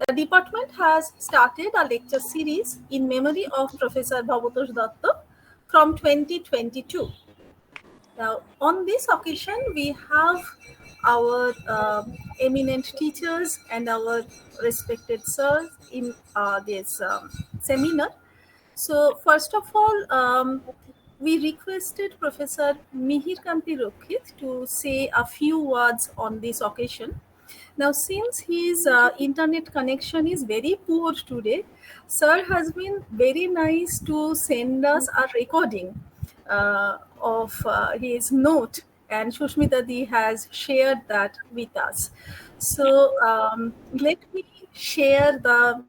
The department has started a lecture series in memory of Professor Bhabatosh Datta from 2022. Now, on this occasion, we have our eminent teachers and our respected sirs in this seminar. So, first of all, we requested Professor Mihir Kanti Rokhit to say a few words on this occasion. Now, since his internet connection is very poor today, Sir has been very nice to send us a recording of his note, and Shushmita Di has shared that with us. So, let me share the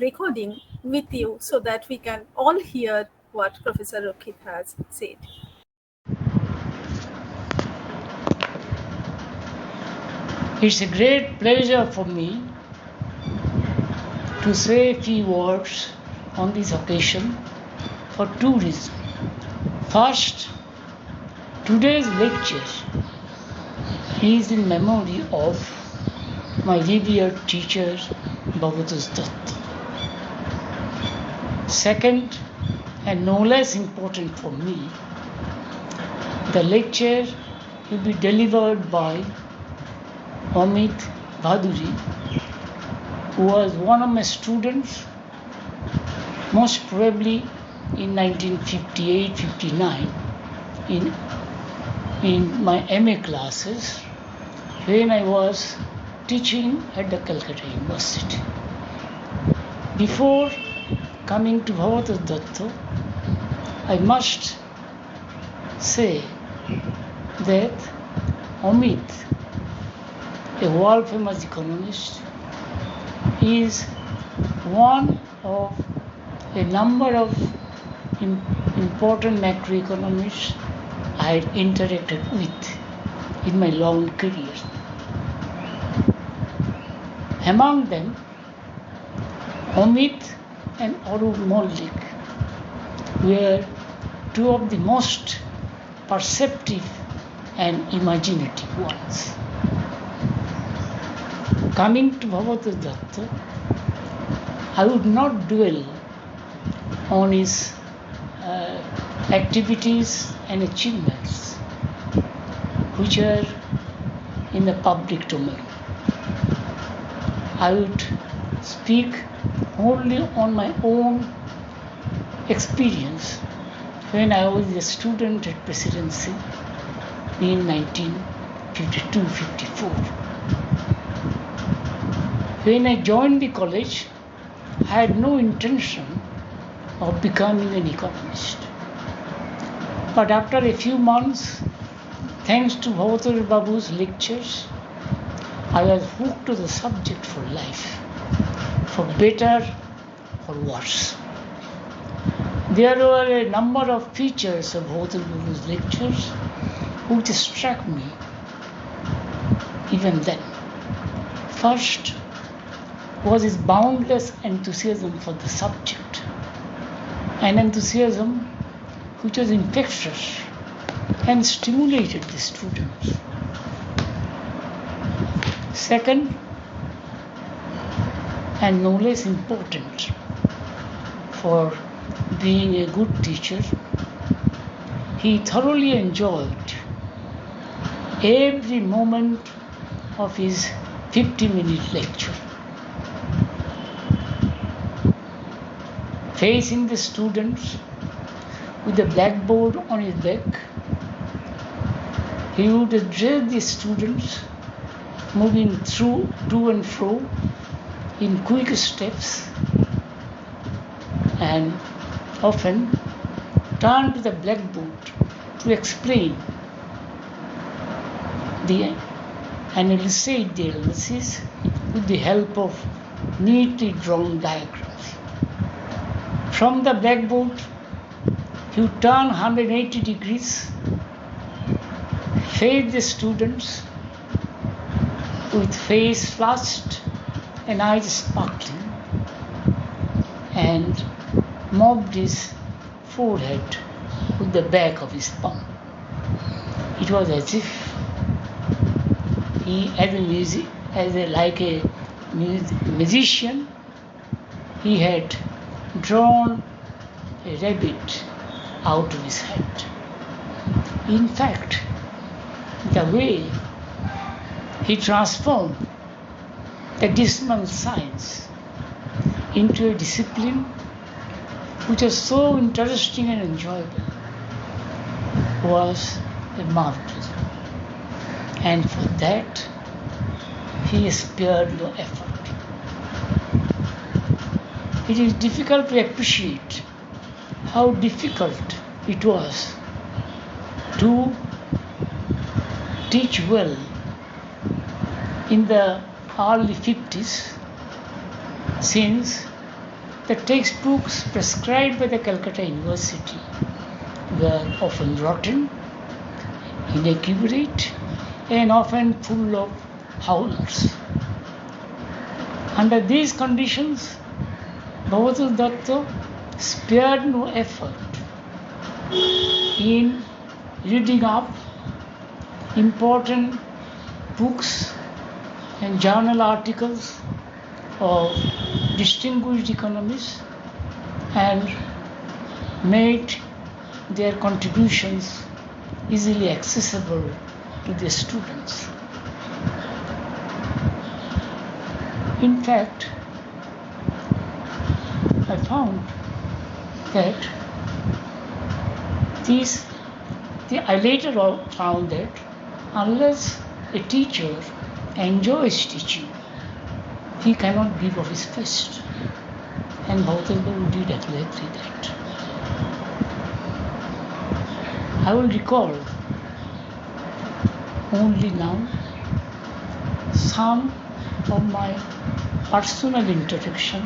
recording with you so that we can all hear what Professor Rokhit has said. It's a great pleasure for me to say a few words on this occasion for two reasons. First, today's lecture is in memory of my revered teacher, Bhabatosh Datta. Second, and no less important for me, the lecture will be delivered by Amit Bhaduri, who was one of my students, most probably in 1958-59 in my MA classes when I was teaching at the Kolkata University. Before coming to Bhabatosh Datta, I must say that Amit, a world famous economist, is one of a number of important macroeconomists I had interacted with in my long career. Among them, Amit and Arun Mollik were two of the most perceptive and imaginative ones. Coming to Bhabatosh Datta, I would not dwell on his activities and achievements which are in the public domain. I would speak only on my own experience when I was a student at Presidency in 1952-54. When I joined the college, I had no intention of becoming an economist. But after a few months, thanks to Bhabatosh Babu's lectures, I was hooked to the subject for life, for better or worse. There were a number of features of Bhabatosh Babu's lectures which struck me even then. First was his boundless enthusiasm for the subject, an enthusiasm which was infectious and stimulated the students. Second, and no less important for being a good teacher, he thoroughly enjoyed every moment of his 50-minute lecture. Facing the students with the blackboard on his back, he would address the students moving to and fro in quick steps and often turn to the blackboard to explain the analysis with the help of neatly drawn diagrams. From the blackboard, he would turn 180 degrees, face the students with face flushed and eyes sparkling, and mopped his forehead with the back of his palm. It was as if he, as like a musician, he had drawn a rabbit out of his hat. In fact, the way he transformed the dismal science into a discipline which was so interesting and enjoyable was a marvel. And for that, he spared no effort. It is difficult to appreciate how difficult it was to teach well in the early 50s, since the textbooks prescribed by the Calcutta University were often rotten, inaccurate, and often full of howlers. Under these conditions, Bhabatosh Datta spared no effort in reading up important books and journal articles of distinguished economists and made their contributions easily accessible to the students. In fact, I found that I later found that unless a teacher enjoys teaching, he cannot give of his best. And Bhabatosh Bhaduri did exactly that. I will recall only now some of my personal interaction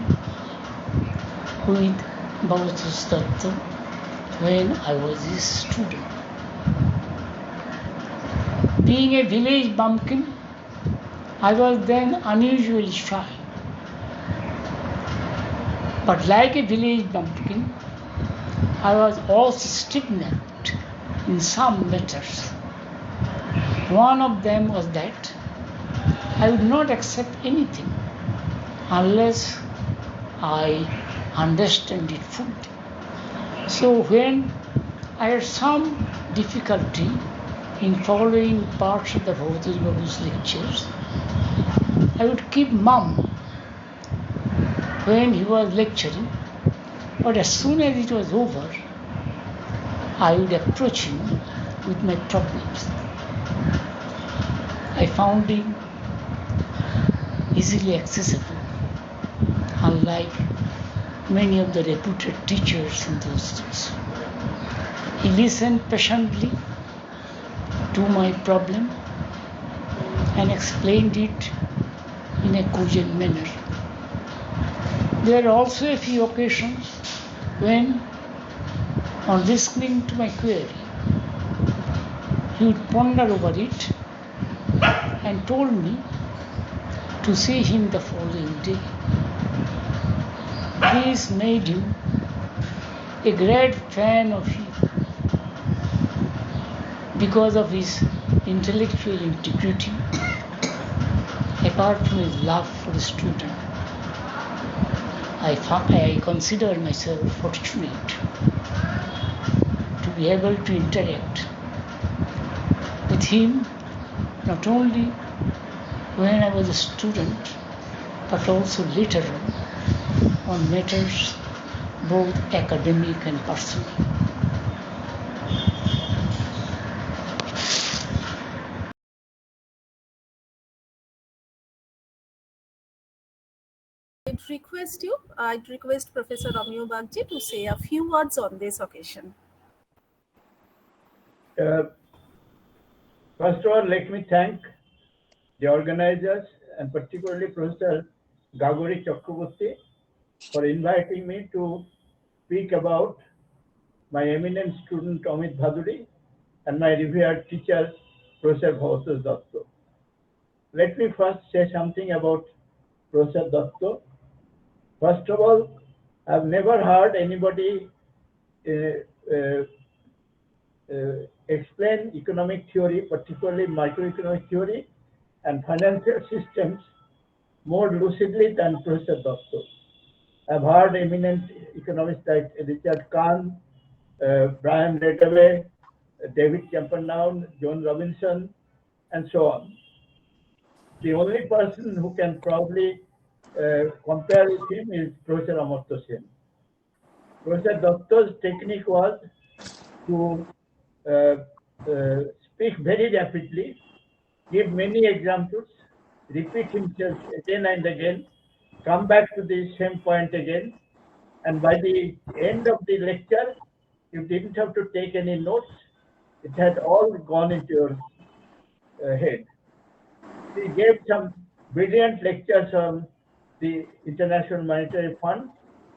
with Bhabatosh Datta when I was a student. Being a village bumpkin, I was then unusually shy. But like a village bumpkin, I was also stiff-necked in some matters. One of them was that I would not accept anything unless I understand it fully. So when I had some difficulty in following parts of the Bhabatosh Babu's lectures, I would keep mum when he was lecturing, but as soon as it was over, I would approach him with my problems. I found him easily accessible, unlike many of the reputed teachers in those days. He listened patiently to my problem and explained it in a cogent manner. There are also a few occasions when, on listening to my query, he would ponder over it and told me to see him the following day. This made him a great fan of him because of his intellectual integrity, apart from his love for the student. I consider myself fortunate to be able to interact with him not only when I was a student, but also later on matters both academic and personal. I'd request Professor Amit Bhaduri to say a few words on this occasion. First of all, let me thank the organizers and particularly Professor Gagori Chakraborty for inviting me to speak about my eminent student Amit Bhaduri and my revered teacher Professor Bhabatosh Datta. Let me first say something about Professor Datta. First of all, I've never heard anybody explain economic theory, particularly microeconomic theory, and financial systems more lucidly than Professor Datta. I've heard eminent economists like Richard Kahn, Brian Redaway, David Camperdown, John Robinson, and so on. The only person who can probably compare with him is Professor Amartya Sen. Professor Datta's technique was to uh, speak very rapidly, give many examples, repeat himself again and again, come back to the same point again, and by the end of the lecture, you didn't have to take any notes. It had all gone into your head. He gave some brilliant lectures on the International Monetary Fund,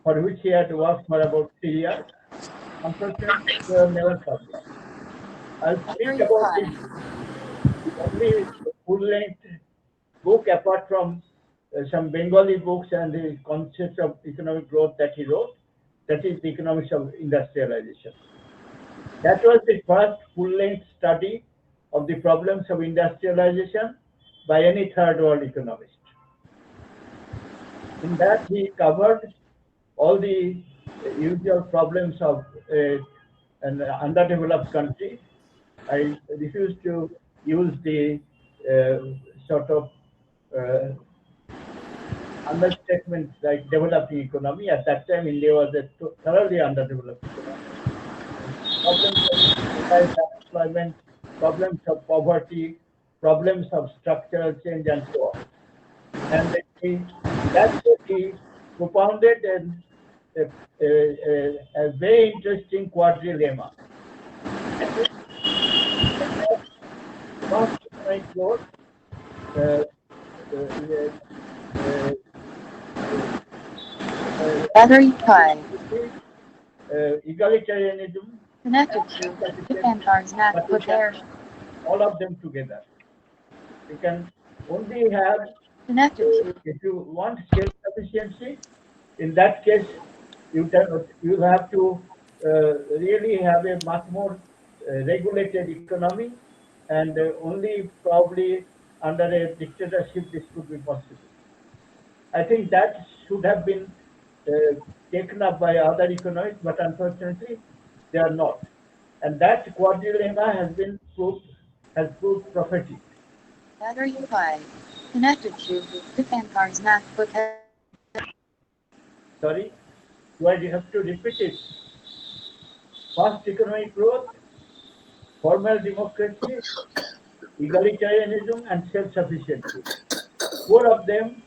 for which he had worked for about 3 years. Unfortunately, they were never published. I'll speak about the only full-length book apart from some Bengali books and the concepts of economic growth that he wrote. That is the economics of industrialization. That was the first full-length study of the problems of industrialization by any third world economist. In that, he covered all the usual problems of an underdeveloped country. I refuse to use the sort of uh, understatement like developing economy. At that time, India was a thoroughly underdeveloped economy. Problems of unemployment, problems of poverty, problems of structural change, and so on. And that's what he propounded a very interesting quadrilemma. That is, first economic growth, uh, uh, Battery time. egalitarianism, Connected to the fan car's not but put there. all of them together. You can only have, Connected to if you want self-sufficiency, in that case, you have to really have a much more regulated economy, and only probably under a dictatorship this could be possible. I think that should have been uh, taken up by other economists, but unfortunately they are not. And that quadrilemma has proved prophetic. battery 5. Connected to the fan car's not put there. Sorry, do I have to repeat it? Fast economic growth, formal democracy, egalitarianism, and self-sufficiency. Four of them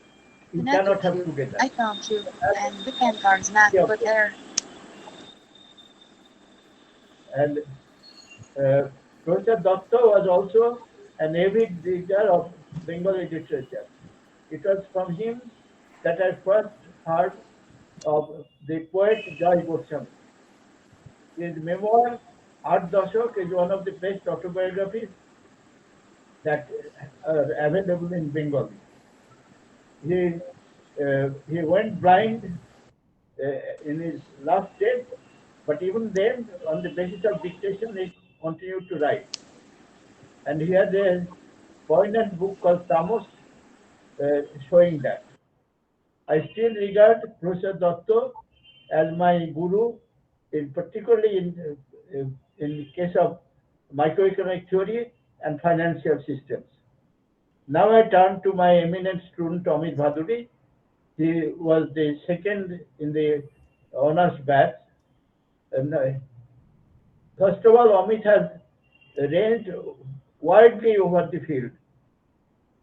you Connected cannot have to together. I found you and the fan car's not Three of put them. there. And Professor Datta was also an avid reader of Bengali literature. It was from him that I first heard of the poet Joy Goswami. His memoir, Art Dashok, is one of the best autobiographies that are available in Bengali. He went blind in his last days, but even then, on the basis of dictation, he continued to write. And he has a poignant book called Tamos showing that. I still regard Professor Datta as my guru, particularly in the case of microeconomic theory and financial systems. Now I turn to my eminent student Amit Bhaduri. He was the second in the honors batch. And, first of all, Amit has ranged widely over the field.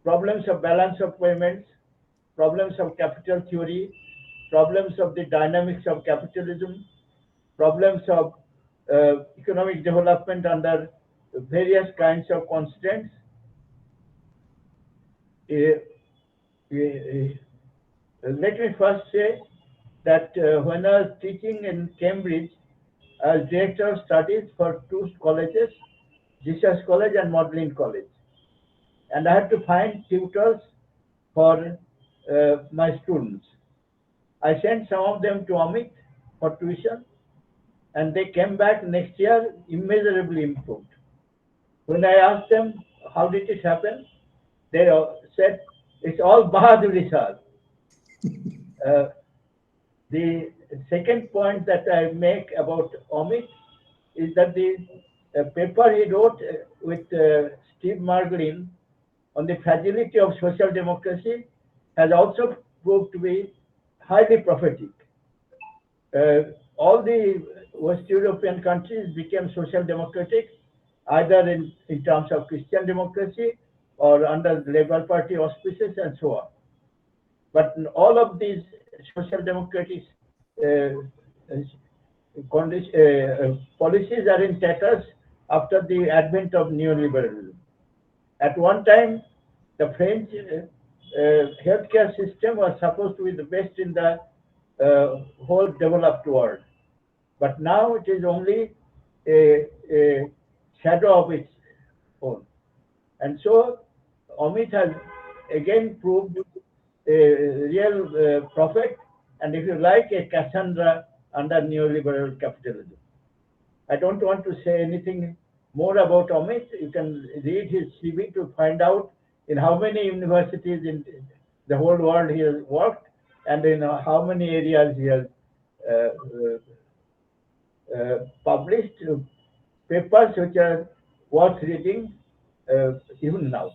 Problems of balance of payments, problems of capital theory, problems of the dynamics of capitalism, problems of economic development under various kinds of constraints. Uh, Let me first say that when I was teaching in Cambridge, I was director of studies for two colleges, Jesus College and Magdalene College. And I had to find tutors for my students. I sent some of them to Amit for tuition, and they came back next year immeasurably improved. When I asked them how did it happen, they said it's all Bahaduri sir. The second point that I make about Amit is that the paper he wrote with Steve Marglin on the fragility of social democracy has also proved to be highly prophetic. All the West European countries became social democratic, either in terms of Christian democracy or under the Labour Party auspices and so on. But all of these social democratic policies are in tatters after the advent of neoliberalism. At one time, the French healthcare system was supposed to be the best in the whole developed world. But now it is only a shadow of its own. And so Amit has again proved a real prophet, and if you like, a Cassandra under neoliberal capitalism. I don't want to say anything more about Amit. You can read his CV to find out in how many universities in the whole world he has worked and in how many areas he has published papers which are worth reading even now.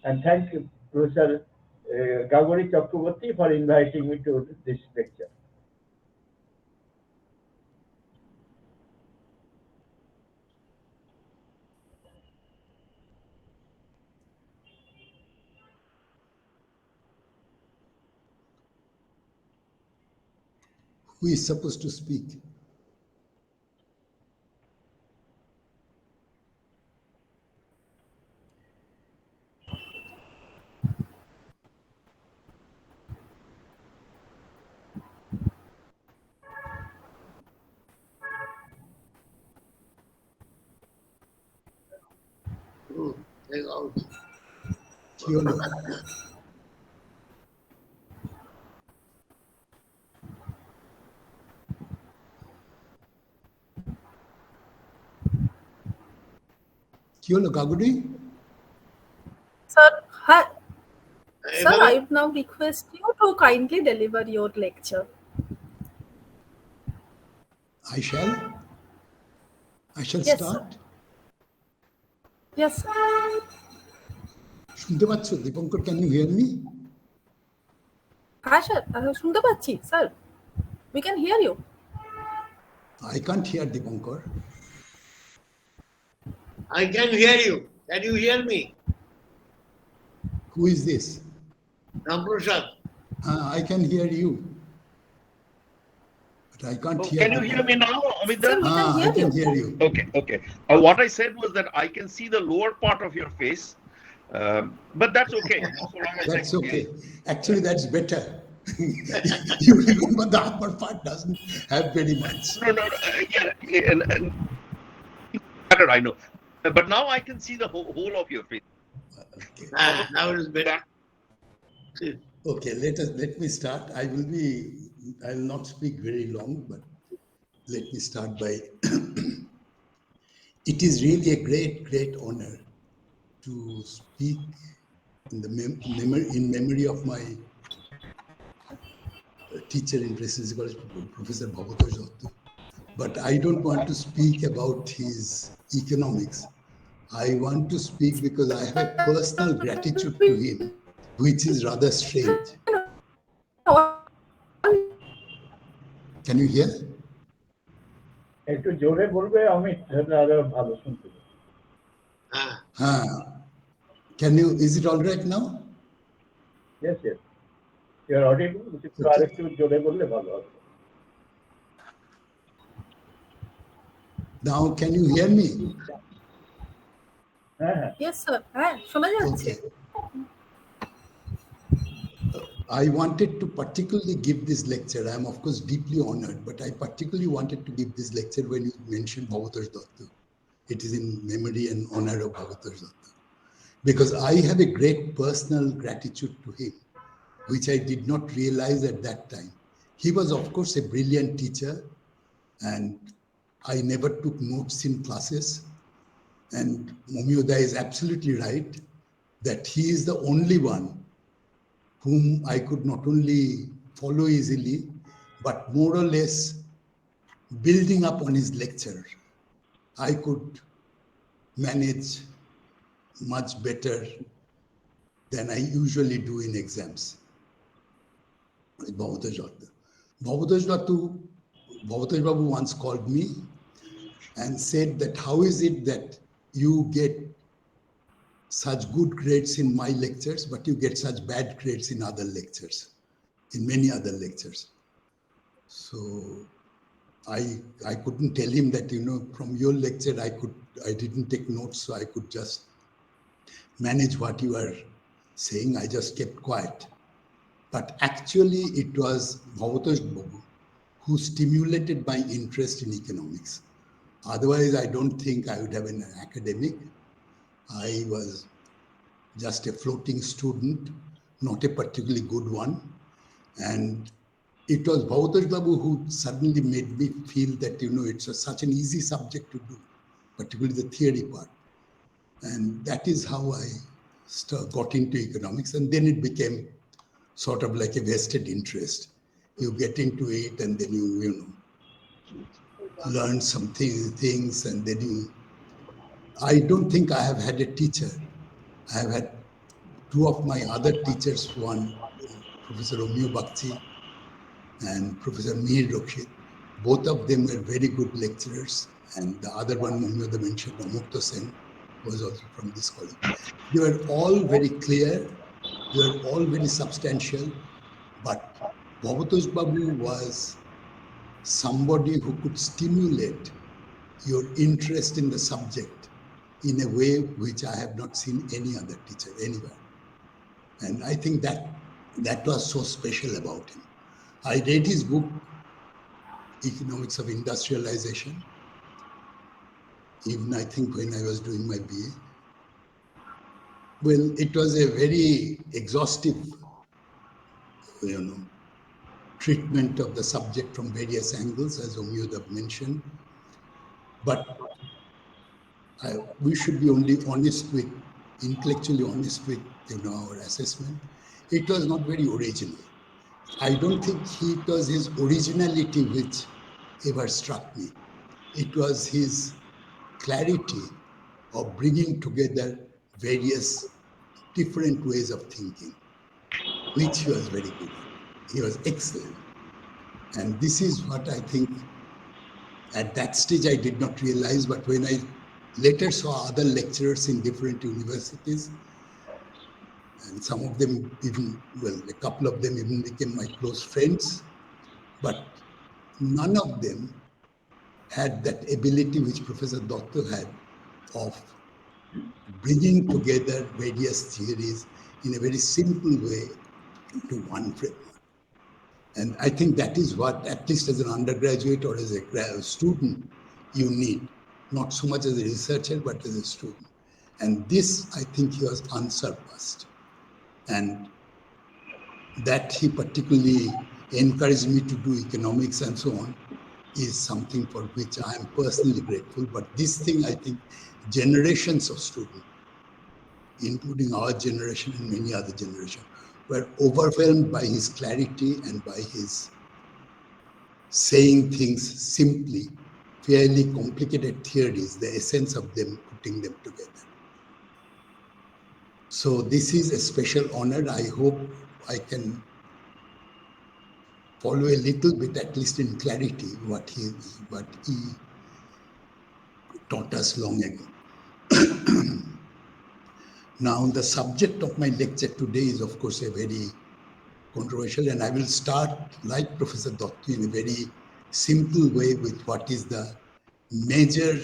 And thank you, Professor Gagori Chakraborty, for inviting me to this lecture. Who is supposed to speak? কি হলো? কি হলো গাগুরি? Sir, sir, I would now request you to kindly deliver your lecture. I shall Yes, start. sir. Yes, sir. শুনতে পাচ্ছ Dipankar? Can you hear me? হ্যাঁ sir, শুনতে পাচ্ছি sir. We can hear you. I can't hear Dipankar. I can hear you. Can you hear me? Who is this? Ramprasad. I can hear you. But I can't hear Can you hear me now, Amit? Sir, we can hear I can you. hear you. Okay. What I said was that I can see the lower part of your face, but that's okay. So long as That's I can okay. hear you. Actually, that's better. You remember the upper part doesn't have very much. No, yeah, and better, I know. But now I can see the whole of your face. Okay. Now it is better. Okay, let me start. I will not speak very long, but let me start by it is really a great honor to speak in the memory of my teacher in Presidency College, Professor Bhabatosh Datta. But I don't want to speak about his economics. I want to speak because I have a personal gratitude to him, which is rather strange. Can you hear? একটু জোরে বলবে অমিত, আরো ভালো শুনতে। Can you? Is it all right now? Yes. You are audible. একটু আরেকটু জোরে বললে ভালো হবে। Now, can you hear me? Yes, sir. হ্যাঁ, শোনা যাচ্ছে। I wanted to particularly give this lecture. I am, of course, deeply honored, but I particularly wanted to give this lecture when you mentioned Bhabatosh Datta. It is in memory and honor of Bhabatosh Datta. Because I have a great personal gratitude to him, which I did not realize at that time. He was, of course, a brilliant teacher, and I never took notes in classes. And Momioda is absolutely right. that he is the only one whom I could not only follow easily, but more or less building up on his lecture, I could manage much better than I usually do in exams. Bhabatosh Datta. Bhabatosh Babu once called me and said that how is it that you get such good grades in my lectures, but you get such bad grades in other lectures, in many other lectures. So I couldn't tell him that, from your lecture I didn't take notes, so I could just manage what you are saying. I just kept quiet. But actually it was Bhabatosh Babu who stimulated my interest in economics. Otherwise, I don't think I would have been an academic. I was just a floating student, not a particularly good one. And it was Bhabatosh Babu who suddenly made me feel that, it's such an easy subject to do, particularly the theory part. And that is how I got into economics. And then it became sort of like a vested interest. You get into it and then you learn some things, and then I don't think I have had a teacher. I have had two of my other teachers, one Professor Omio Bakchi and Professor Mihir Rokshit. Both of them were very good lecturers, and the other one, Mohammed mentioned, Amukta Sen, was also from this college. They were all very clear, they were all very substantial, but Bhabatosh Babu was somebody who could stimulate your interest in the subject in a way which I have not seen any other teacher anywhere. And I think that was so special about him. I read his book, Economics of Industrialization, even I think when I was doing my BA. Well, it was a very exhaustive, treatment of the subject from various angles, as Omiyuda mentioned. But we should be only intellectually honest with our assessment. It was not very original. I don't think it was his originality which ever struck me. It was his clarity of bringing together various different ways of thinking, which he was very good at. He was excellent. And this is what I think at that stage I did not realize, but when I later saw other lecturers in different universities, and some of them even, a couple of them even became my close friends, but none of them had that ability which Professor Datta had of bringing together various theories in a very simple way into one framework. And I think that is what, at least as an undergraduate or as a student, you need, not so much as a researcher, but as a student. And this, I think, he was unsurpassed. And that he particularly encouraged me to do economics and so on is something for which I am personally grateful. But this thing, I think, generations of students, including our generation and many other generations, were overwhelmed by his clarity and by his saying things simply, fairly complicated theories, the essence of them, putting them together. So this is a special honor. I hope I can follow a little bit, at least in clarity, what he taught us long ago. Now, the subject of my lecture today is, of course, a very controversial, and I will start, like Professor Datta, in a very simple way with what is the major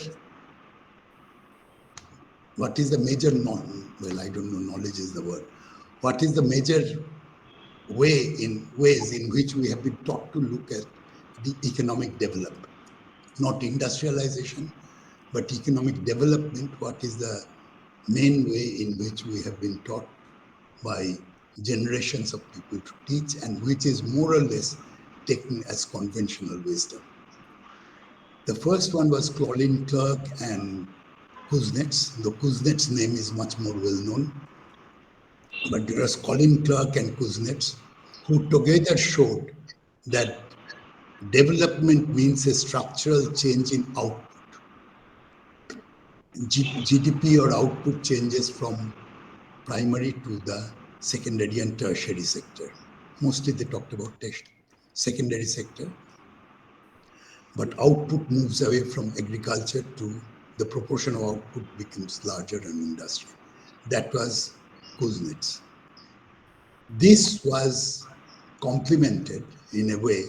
well, I don't know, knowledge is the word. What is the major ways in which we have been taught to look at the economic development? Not industrialization, but economic development. What is the main way in which we have been taught by generations of people to teach, and which is more or less taken as conventional wisdom? The first one was Claudine Clerk and Kuznets. The Kuznets name is much more well known. but there was Colin Clark and Kuznets, who together showed that development means a structural change in output. GDP or output changes from primary to the secondary and tertiary sector. Mostly they talked about secondary sector, but output moves away from agriculture to the proportion of output becomes larger in industry. That was Kuznets. This was complemented in a way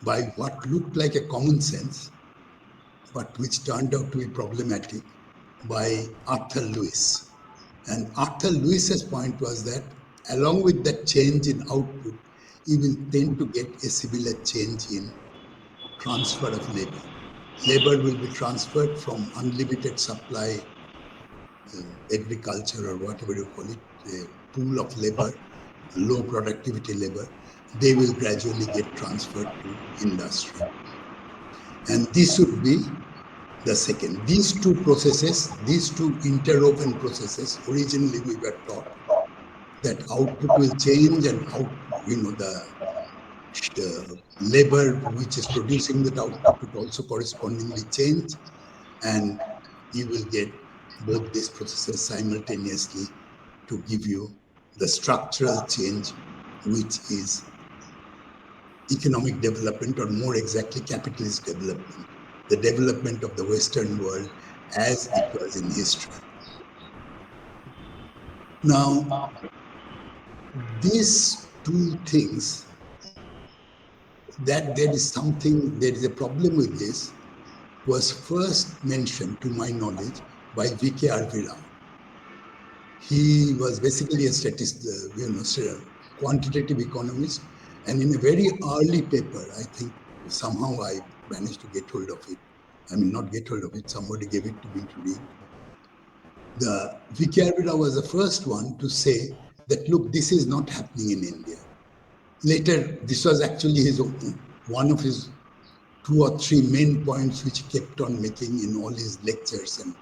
by what looked like a common sense, but which turned out to be problematic, by Arthur Lewis. And Arthur Lewis's point was that along with that change in output, you will tend to get a similar change in transfer of labor. Labor will be transferred from unlimited supply agriculture or whatever you call it, a pool of labor, low productivity labor, they will gradually get transferred to industry. And this would be the second. These two processes, these two interwoven processes, originally we were taught that output will change and the labor which is producing that output would also correspondingly change, and you will get both these processes simultaneously to give you the structural change, which is economic development, or more exactly capitalist development, the development of the Western world as it was in history. Now, these two things, that there is a problem with this, was first mentioned, to my knowledge, by V.K. Rao. He was basically a quantitative economist, and in a very early paper, I think somehow I managed to get hold of it. I mean, not get hold of it, somebody gave it to me to read. The V.K. Rao was the first one to say that, look, this is not happening in India. Later, this was actually one of his 2 or 3 main points which he kept on making in all his lectures and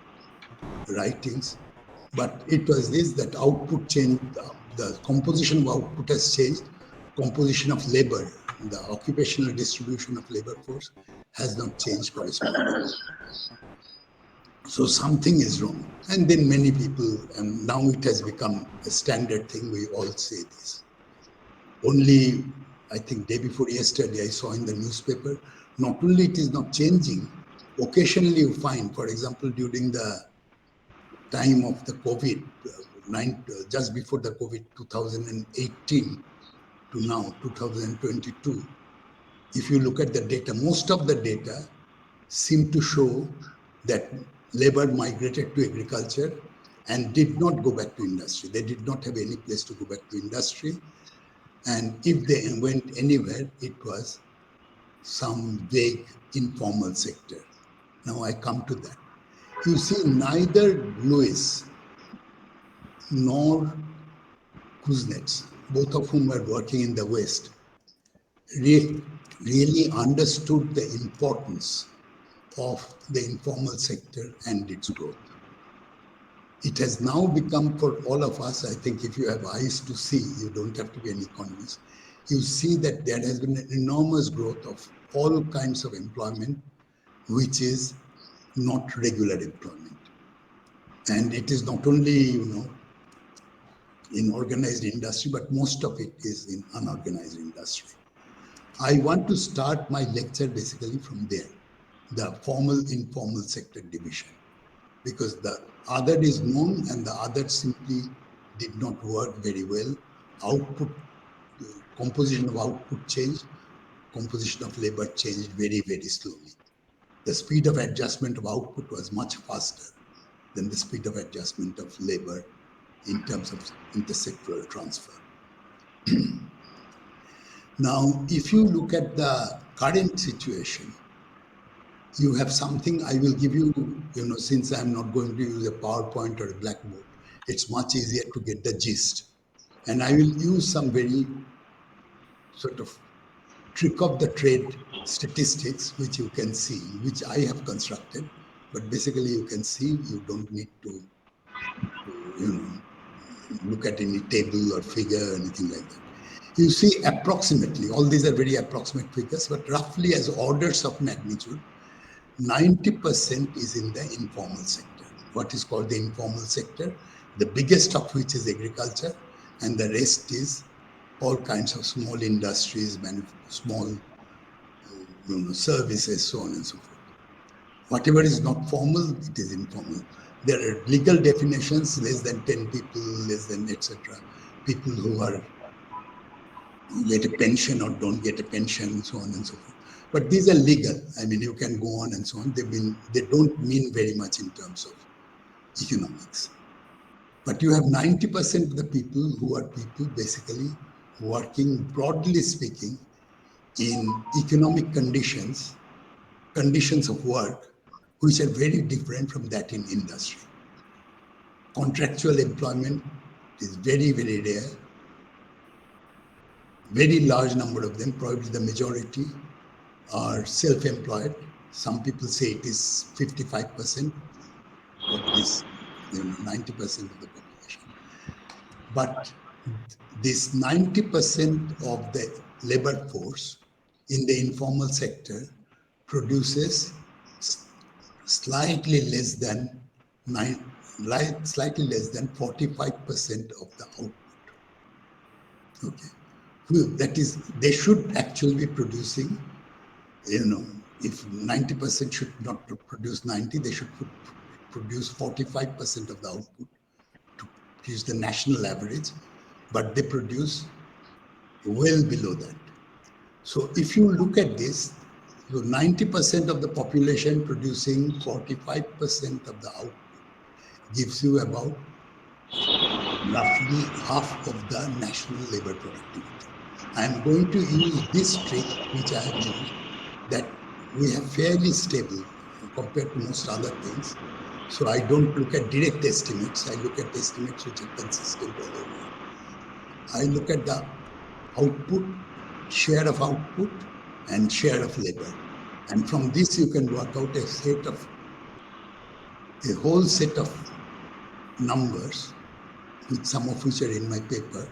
writings. But it was this, that output changed, the composition of output has changed, composition of labor, the occupational distribution of labor force has not changed correspondingly. So something is wrong. And then many people, and now it has become a standard thing, we all say this. Only, I think day before yesterday, I saw in the newspaper, not only it is not changing, occasionally you find, for example, during the time of the COVID, just before the COVID, 2018 to now, 2022, if you look at the data, most of the data seem to show that labor migrated to agriculture and did not go back to industry. They did not have any place to go back to industry. And if they went anywhere, it was some vague informal sector. Now I come to that. You see, neither Lewis nor Kuznets, both of whom were working in the West, really understood the importance of the informal sector and its growth. It has now become, for all of us, I think if you have eyes to see, you don't have to be an economist, you see that there has been an enormous growth of all kinds of employment, which is not regular employment. And it is not only, in organized industry, but most of it is in unorganized industry. I want to start my lecture basically from there, the formal-informal sector division, because the other is known and the other simply did not work very well. Output, composition of output changed, composition of labor changed very, very slowly. The speed of adjustment of output was much faster than the speed of adjustment of labor in terms of intersectoral transfer. Now, if you look at the current situation, you have something I will give you, since I'm not going to use a PowerPoint or a blackboard, it's much easier to get the gist. And I will use some very sort of trick of the trade statistics, which you can see, which I have constructed, but basically you can see, you don't need to look at any table or figure or anything like that. You see approximately, all these are very approximate figures, but roughly as orders of magnitude, 90% is in the informal sector. What is called the informal sector, the biggest of which is agriculture, and the rest is all kinds of small industries, small services, so on and so forth. Whatever is not formal, it is informal. There are legal definitions, less than 10 people, less than etc. People who get a pension or don't get a pension, so on and so forth. But these are legal. I mean, you can go on and so on. They don't mean very much in terms of economics. But you have 90% of the people who are people basically working, broadly speaking, in economic conditions of work, which are very different from that in industry. Contractual employment is very, very rare. Very large number of them, probably the majority, are self-employed. Some people say it is 55%, but it is 90% of the population. But this 90% of the labor force in the informal sector produces slightly less than 45% of the output. Okay. That is, they should actually be producing, if 90% should not produce 90, they should produce 45% of the output to use the national average, but they produce well below that. So if you look at this, 90% of the population producing 45% of the output gives you about roughly half of the national labor productivity. I am going to use this trick, which I have used, that we have fairly stable compared to most other things. So I don't look at direct estimates. I look at estimates which are consistent all over. I look at the output, share of output, and share of labor. And from this, you can work out a whole set of numbers, with some of which are in my paper,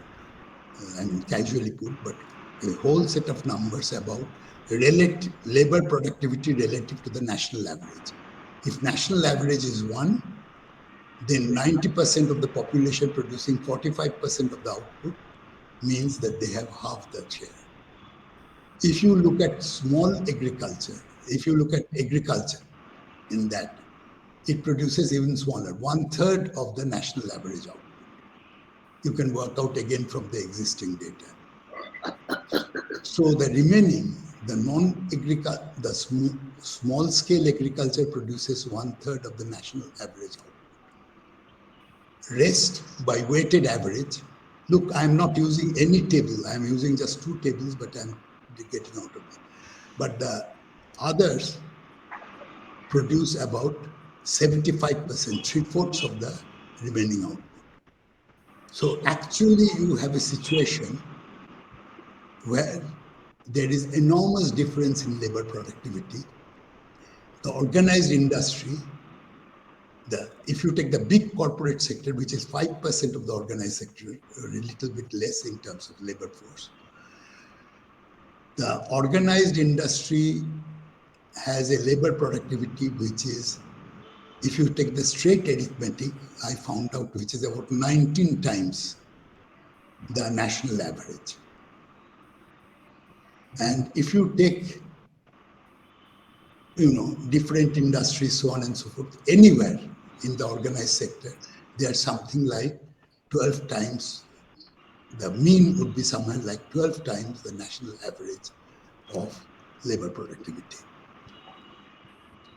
and casually put, but a whole set of numbers about labor productivity relative to the national average. If national average is 1, then 90% of the population producing 45% of the output means that they have half that share. If you look at small agriculture, in that, it produces even smaller, 1/3 of the national average output. You can work out again from the existing data. So the remaining, the small scale agriculture produces 1/3 of the national average output. Rest by weighted average. Look, I'm not using any table. I'm using just 2 tables, but I'm getting out of it. But the others produce about 75%, 3/4 of the remaining output. So actually you have a situation where there is enormous difference in labor productivity. The organized industry, if you take the big corporate sector, which is 5% of the organized sector, or a little bit less in terms of labor force, the organized industry has a labor productivity which is, if you take the straight arithmetic, I found out, which is about 19 times the national average. And if you take, different industries, so on and so forth, anywhere in the organized sector, they are something like 12 times, the mean would be somewhere like 12 times the national average of labor productivity.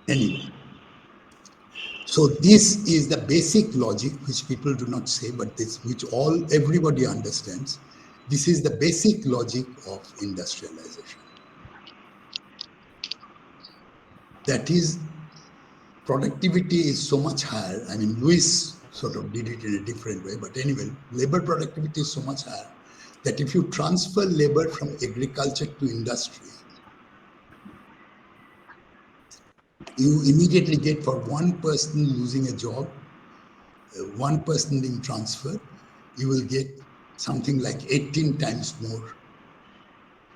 Anyway. So this is the basic logic, which people do not say, but which everybody understands. This is the basic logic of industrialization. That is, productivity is so much higher. I mean, Lewis sort of did it in a different way, but anyway, labor productivity is so much higher that if you transfer labor from agriculture to industry, you immediately get, for one person losing a job, one person being transferred, you will get something like 18 times more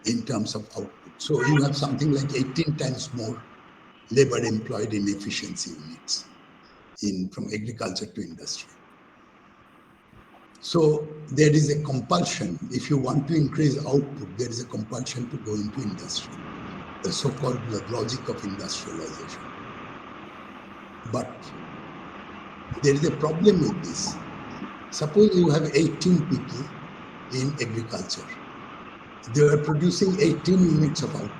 in terms of output. So you have something like 18 times more labor employed in efficiency units from agriculture to industry. So there is a compulsion. If you want to increase output, there is a compulsion to go into industry, the so-called logic of industrialization. But there is a problem with this. Suppose you have 18 people in agriculture. They are producing 18 units of output.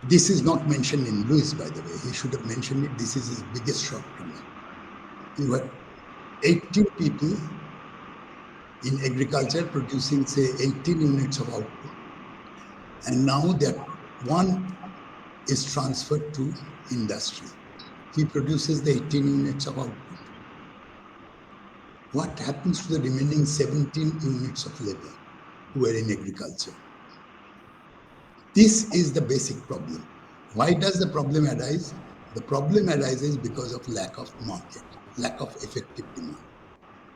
This is not mentioned in Lewis, by the way. He should have mentioned it. This is his biggest shortcoming. You have 18 people in agriculture producing, say, 18 units of output. And now that one is transferred to industry. He produces the 18 units of output. What happens to the remaining 17 units of labor who are in agriculture? This is the basic problem. Why does the problem arise? The problem arises because of lack of market, lack of effective demand.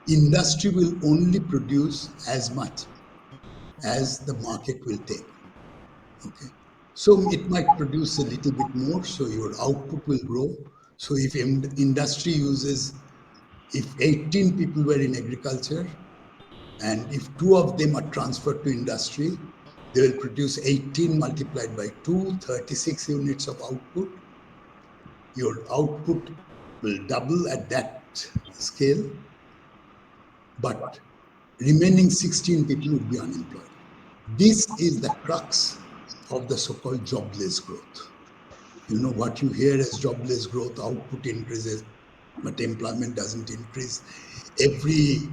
Industry will only produce as much as the market will take. Okay, so it might produce a little bit more, so your output will grow. So if industry uses, if 18 people were in agriculture, and if 2 of them are transferred to industry, they will produce 18 multiplied by 2, 36 units of output. Your output will double at that scale, but remaining 16 people would be unemployed. This is the crux of the so-called jobless growth. You know, what you hear as jobless growth, output increases, but employment doesn't increase. Every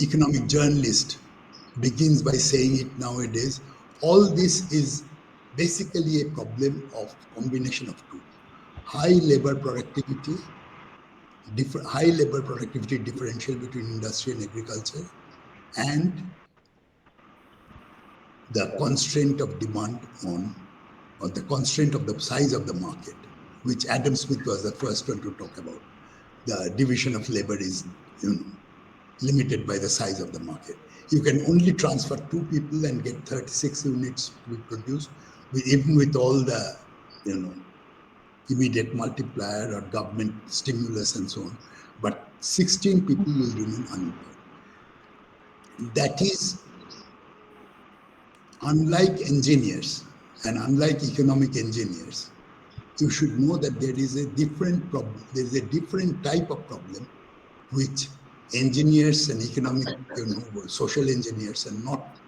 economic journalist begins by saying it nowadays. All this is basically a problem of combination of two: high labor productivity, high labor productivity differential between industry and agriculture, and the constraint of demand or the constraint of the size of the market, which Adam Smith was the first one to talk about. The division of labor is, limited by the size of the market. You can only transfer 2 people and get 36 units to be produced, even with all the, immediate multiplier or government stimulus and so on. But 16 people will remain unemployed. That is, unlike engineers and unlike economic engineers, you should know that there is a different problem. There is a different type of problem which engineers and economic, social engineers are not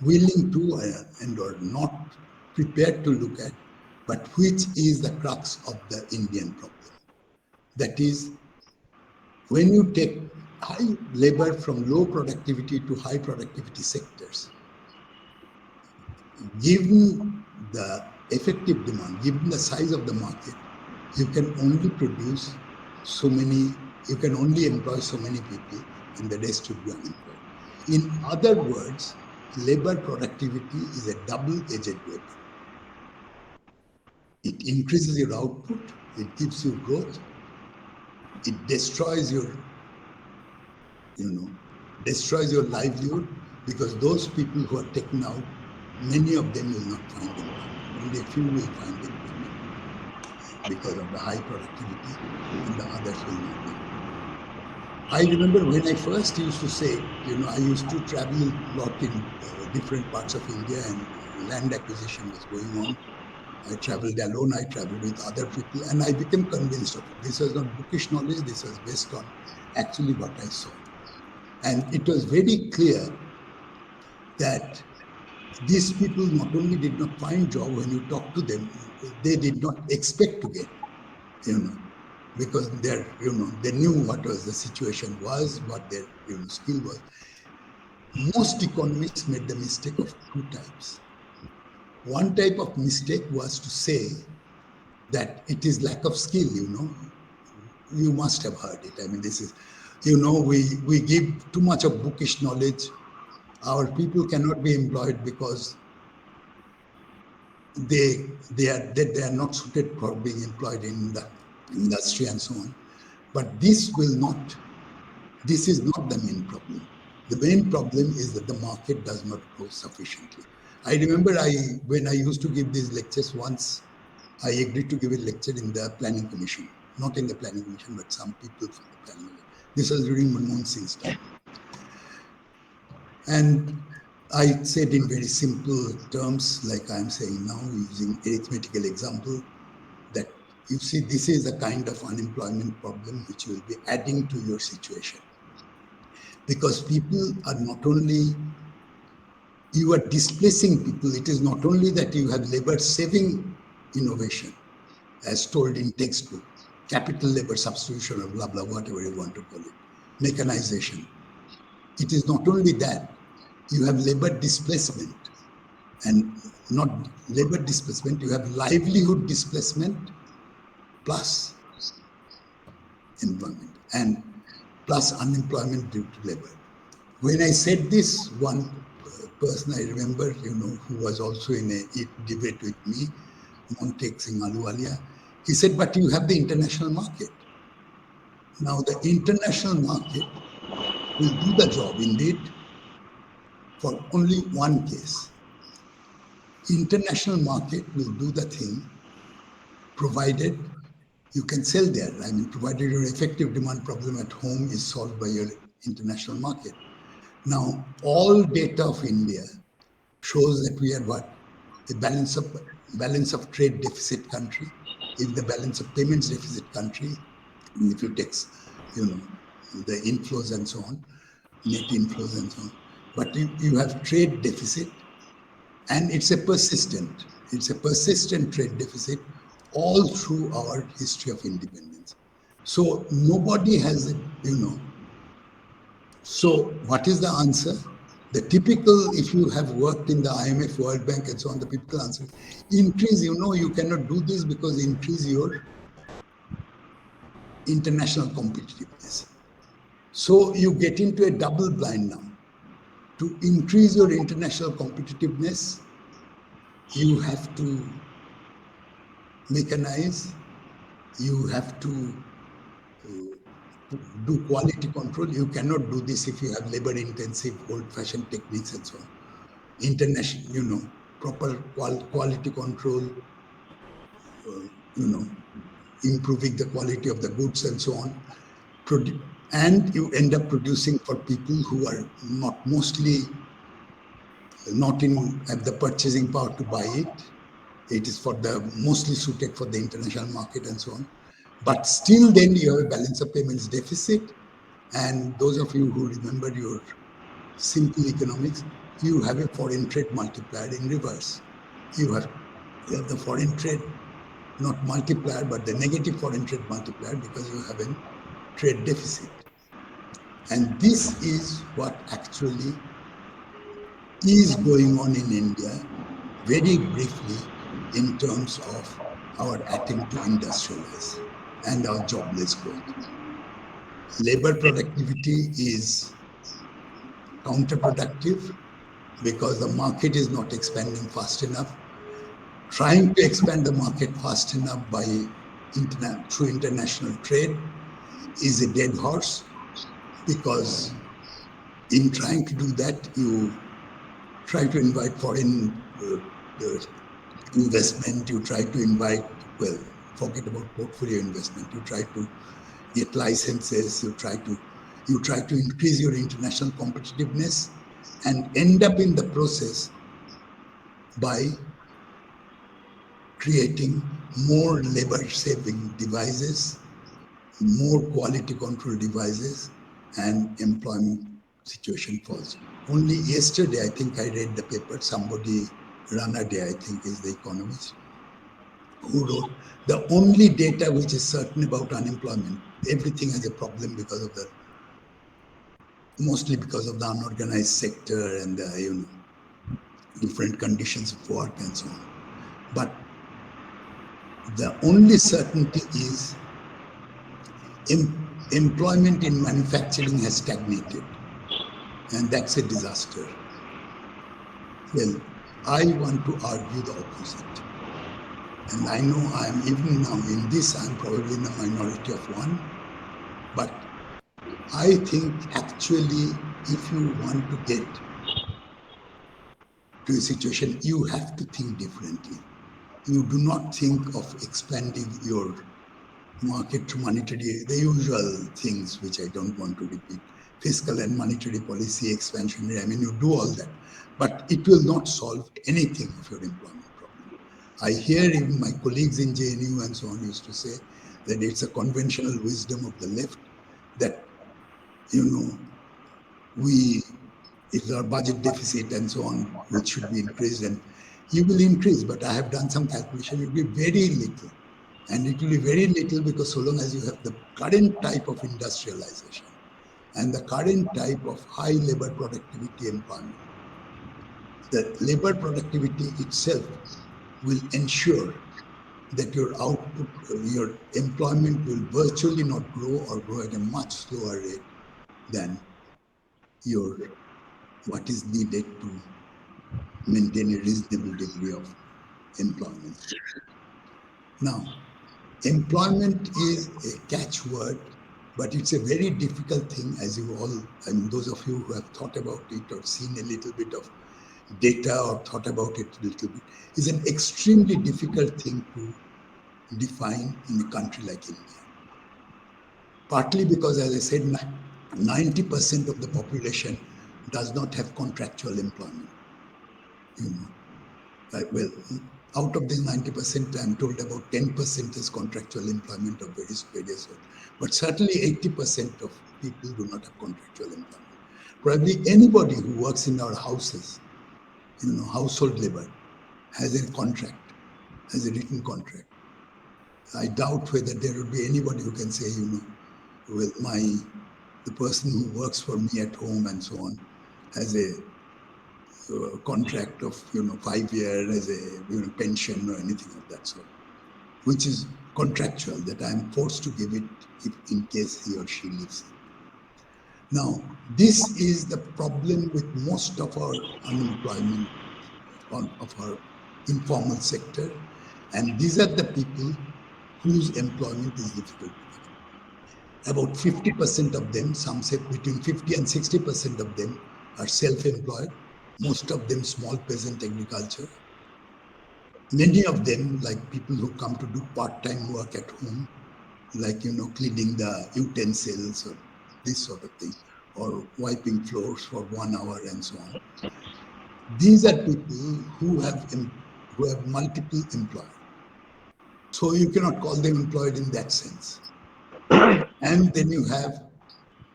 willing to and or not prepared to look at, but which is the crux of the Indian problem. That is, when you take high labor from low productivity to high productivity sectors, given the effective demand, given the size of the market, you can only produce so many, you can only employ so many people, and the rest would be unemployed. In other words, labor productivity is a double-edged weapon. It increases your output, it gives you growth, it destroys your, destroys your livelihood, because those people who are taken out, many of them will not find employment. Only a few will find employment because of the high productivity, and the others will not be. I remember when I first used to say, I used to travel a lot in different parts of India, and land acquisition was going on. I traveled alone, I traveled with other people, and I became convinced of it. This was not bookish knowledge, this was based on actually what I saw. And it was very clear that these people not only did not find job, when you talk to them, they did not expect to get, because they knew what was the situation was, what their skill was. Most economists made the mistake of 2 types. One type of mistake was to say that it is lack of skill, You must have heard it. I mean, this is, we give too much of bookish knowledge. Our people cannot be employed because they are not suited for being employed in the industry and so on. But this will not This is not the main problem. The main problem is that the market does not grow sufficiently. I remember when I used to give these lectures once, I agreed to give a lecture in the Planning Commission, not in the Planning Commission, but some people from the Planning Commission. This was during Manmohan Singh's time. And I said in very simple terms, like I'm saying now, using arithmetical example, that you see, this is a kind of unemployment problem which will be adding to your situation. Because people are not only, you are displacing people, it is not only that you have labor saving innovation, as told in textbook, capital labor substitution or blah, blah, whatever you want to call it, mechanization. It is not only that, you have labor displacement, and not labor displacement, you have livelihood displacement plus employment and plus unemployment due to labor. When I said this, one person I remember, who was also in a debate with me, Montek Singh Ahluwalia, he said, but you have the international market. Now the international market will do the job indeed for only one case. International market will do the thing provided you can sell there. I mean, provided your effective demand problem at home is solved by your international market. Now, all data of India shows that we are what? A balance of trade deficit country, in the balance of payments deficit country, if you take, the inflows and so on, net inflows and so on. But you have trade deficit, and it's a persistent trade deficit all through our history of independence. So nobody has, So what is the answer? The typical, if you have worked in the IMF, World Bank and so on, the typical answer, increase, you cannot do this because increase your international competitiveness. So you get into a double blind now. To increase your international competitiveness, you have to mechanize, you have to do quality control. You cannot do this if you have labor-intensive, old-fashioned techniques and so on. International, proper quality control, improving the quality of the goods and so on. And you end up producing for people who are not have the purchasing power to buy it. It is mostly suited for the international market and so on. But still then you have a balance of payments deficit. And those of you who remember your simple economics, you have a foreign trade multiplier in reverse. You have the foreign trade, not multiplier, but the negative foreign trade multiplier, because you have a trade deficit. And this is what actually is going on in India, very briefly, in terms of our attempt to industrialize and our jobless growth. Labor productivity is counterproductive because the market is not expanding fast enough. Trying to expand the market fast enough through international trade is a dead horse, because in trying to do that, you try to invite foreign investment, you try to invite, forget about portfolio investment, you try to get licenses, you try to increase your international competitiveness, and end up in the process by creating more labor-saving devices, more quality control devices, and employment situation falls. Only yesterday, I think I read the paper, somebody, Rana Day, I think is the economist, who wrote, the only data which is certain about unemployment, everything has a problem mostly because of the unorganized sector and the, different conditions of work and so on. But the only certainty is employment in manufacturing has stagnated, and that's a disaster. Well, I want to argue the opposite. And I know even now in this, I'm probably in the minority of one, but I think actually, if you want to get to a situation, you have to think differently. You do not think of expanding your market to monetary, the usual things which I don't want to repeat, fiscal and monetary policy expansion. I mean, you do all that, but it will not solve anything of your employment problem. I hear even my colleagues in JNU and so on used to say that it's a conventional wisdom of the left that, if our budget deficit and so on, which should be increased, and you will increase, but I have done some calculation, it will be very little. And it will be very little because so long as you have the current type of industrialization and the current type of high labor productivity employment, the labor productivity itself will ensure that your output, your employment will virtually not grow or grow at a much slower rate than what is needed to maintain a reasonable degree of employment. Now, employment is a catchword, but it's a very difficult thing, as you all, those of you who have thought about it or seen a little bit of data or thought about it a little bit, is an extremely difficult thing to define in a country like India. Partly because, as I said, 90% of the population does not have contractual employment. Well, out of this 90%, I'm told about 10% is contractual employment of various sorts. But certainly 80% of people do not have contractual employment. Probably anybody who works in our houses, household labor, has a contract, has a written contract. I doubt whether there would be anybody who can say, well, the person who works for me at home and so on has a contract of 5 years as a pension or anything of that sort, which is contractual, that I am forced to give it in case he or she leaves it. Now, this is the problem with most of our unemployment of our informal sector, and these are the people whose employment is difficult to get. About 50% of them, some say between 50 and 60% of them are self-employed, most of them small peasant agriculture. Many of them, like people who come to do part-time work at home, like, cleaning the utensils or this sort of thing, or wiping floors for 1 hour and so on. These are people who have multiple employers. So you cannot call them employed in that sense. And then you have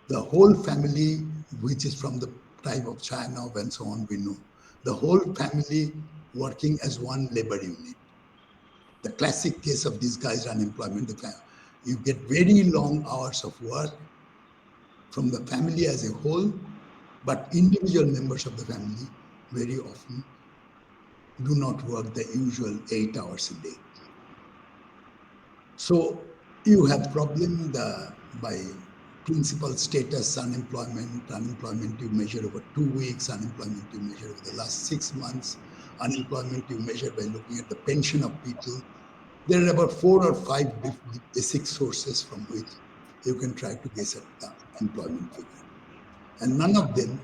the whole family, which is from the type of China and so on, we know. The whole family working as one labor unit. The classic case of these guys' unemployment, you get very long hours of work from the family as a whole, but individual members of the family very often do not work the usual 8 hours a day. So you have problem by principal status, unemployment you measure over 2 weeks, unemployment you measure over the last 6 months, unemployment you measure by looking at the pension of people. There are about 4 or 5 basic sources from which you can try to guess at the employment figure. And none of them,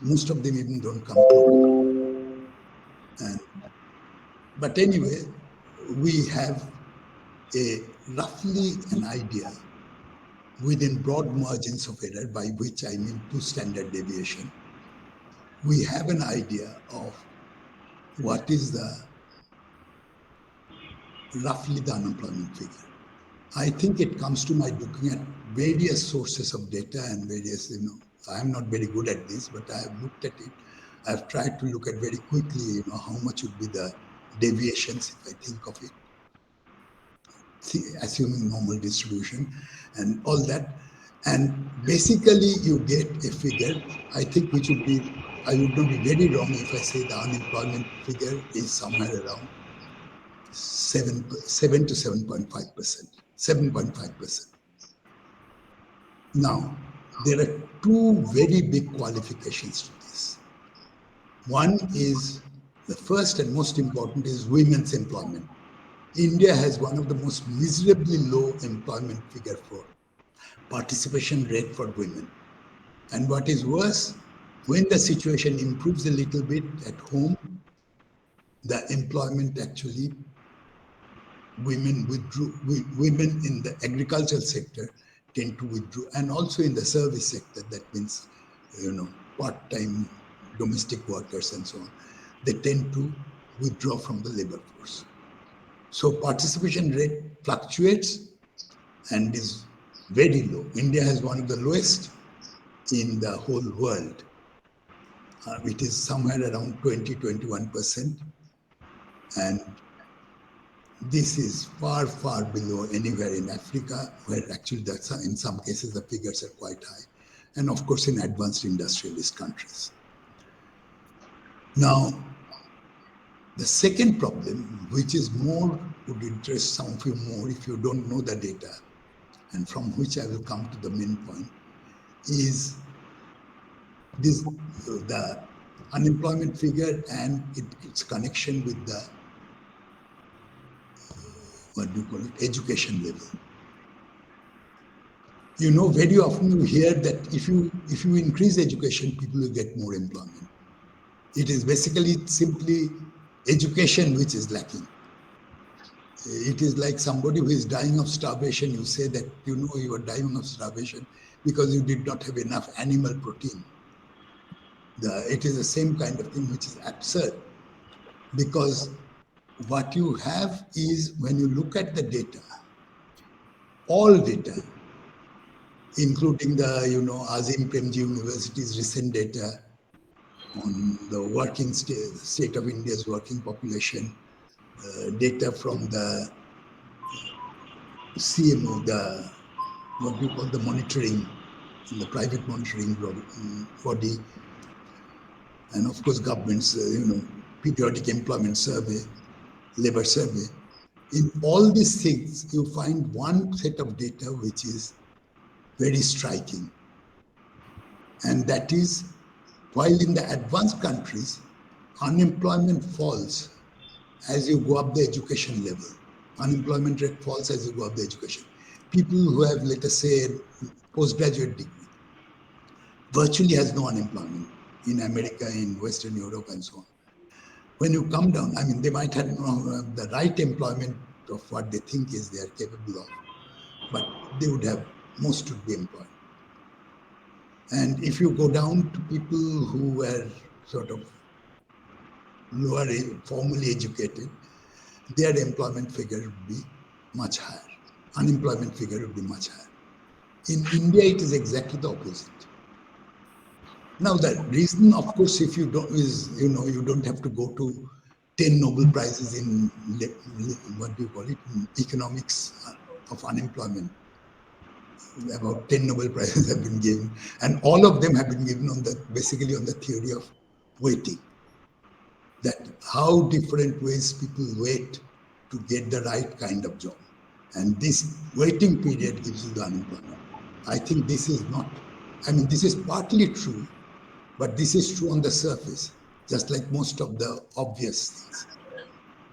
most of them even don't come close. But anyway, we have roughly an idea within broad margins of error, by which I mean 2 standard deviation. We have an idea of what is roughly the unemployment figure. I think it comes to my looking at various sources of data and various, I'm not very good at this, but I have looked at it. I've tried to look at very quickly, how much would be the deviations if I think of it, assuming normal distribution and all that. And basically you get a figure, I think, which would be, I would not be very wrong if I say the unemployment figure is somewhere around 7 to 7.5%, 7.5%. Now, there are 2 very big qualifications to this. One is, the first and most important is women's employment. India has one of the most miserably low employment figure for participation rate for women. And what is worse, when the situation improves a little bit at home, the employment actually, women in the agricultural sector tend to withdraw, and also in the service sector, that means, part-time domestic workers and so on, they tend to withdraw from the labor force. So participation rate fluctuates and is very low. India has one of the lowest in the whole world. It is somewhere around 20-21%. And this is far, far below anywhere in Africa, where actually in some cases the figures are quite high. And of course in advanced industrialist countries. Now, the second problem, which is would interest some of you more if you don't know the data, and from which I will come to the main point, is the unemployment figure and its connection with the, education level. Very often you hear that if you increase education, people will get more employment. It is basically simply education which is lacking. It is like somebody who is dying of starvation. You say that you are dying of starvation because you did not have enough animal protein. It is the same kind of thing, which is absurd, because what you have is, when you look at the data, all data, including the Azim Premji University's recent data on the working state of India's working population, data from the CMO, the monitoring, the private monitoring body, and of course government's periodic employment survey, labor survey. In all these things, you find one set of data which is very striking, and that is, while in the advanced countries, unemployment falls as you go up the education level. Unemployment rate falls as you go up the education. People who have, let us say, a postgraduate degree virtually has no unemployment in America, in Western Europe, and so on. When you come down, they might have the right employment of what they think is they are capable of, but they would have, most would be employed. And if you go down to people who were sort of lower, formally educated, their employment figure would be much higher. Unemployment figure would be much higher. In India, it is exactly the opposite. Now, the reason, of course, if you don't, is, you don't have to go to 10 Nobel Prizes in, in economics of unemployment. About 10 Nobel Prizes have been given, and all of them have been given basically on the theory of waiting. That how different ways people wait to get the right kind of job. And this waiting period gives you the unemployment. I think this is not, this is partly true, but this is true on the surface, just like most of the obvious things.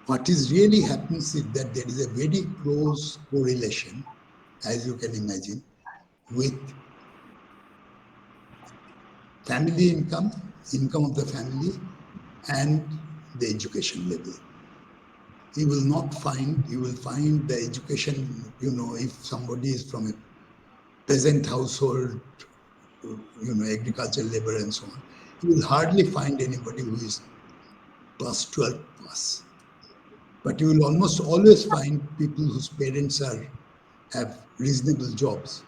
What is really happens is that there is a very close correlation, as you can imagine, with family income of the family, and the education level. You will find the education, if somebody is from a peasant household, agricultural labor and so on, you will hardly find anybody who is plus 12 plus. But you will almost always find people whose parents have reasonable jobs,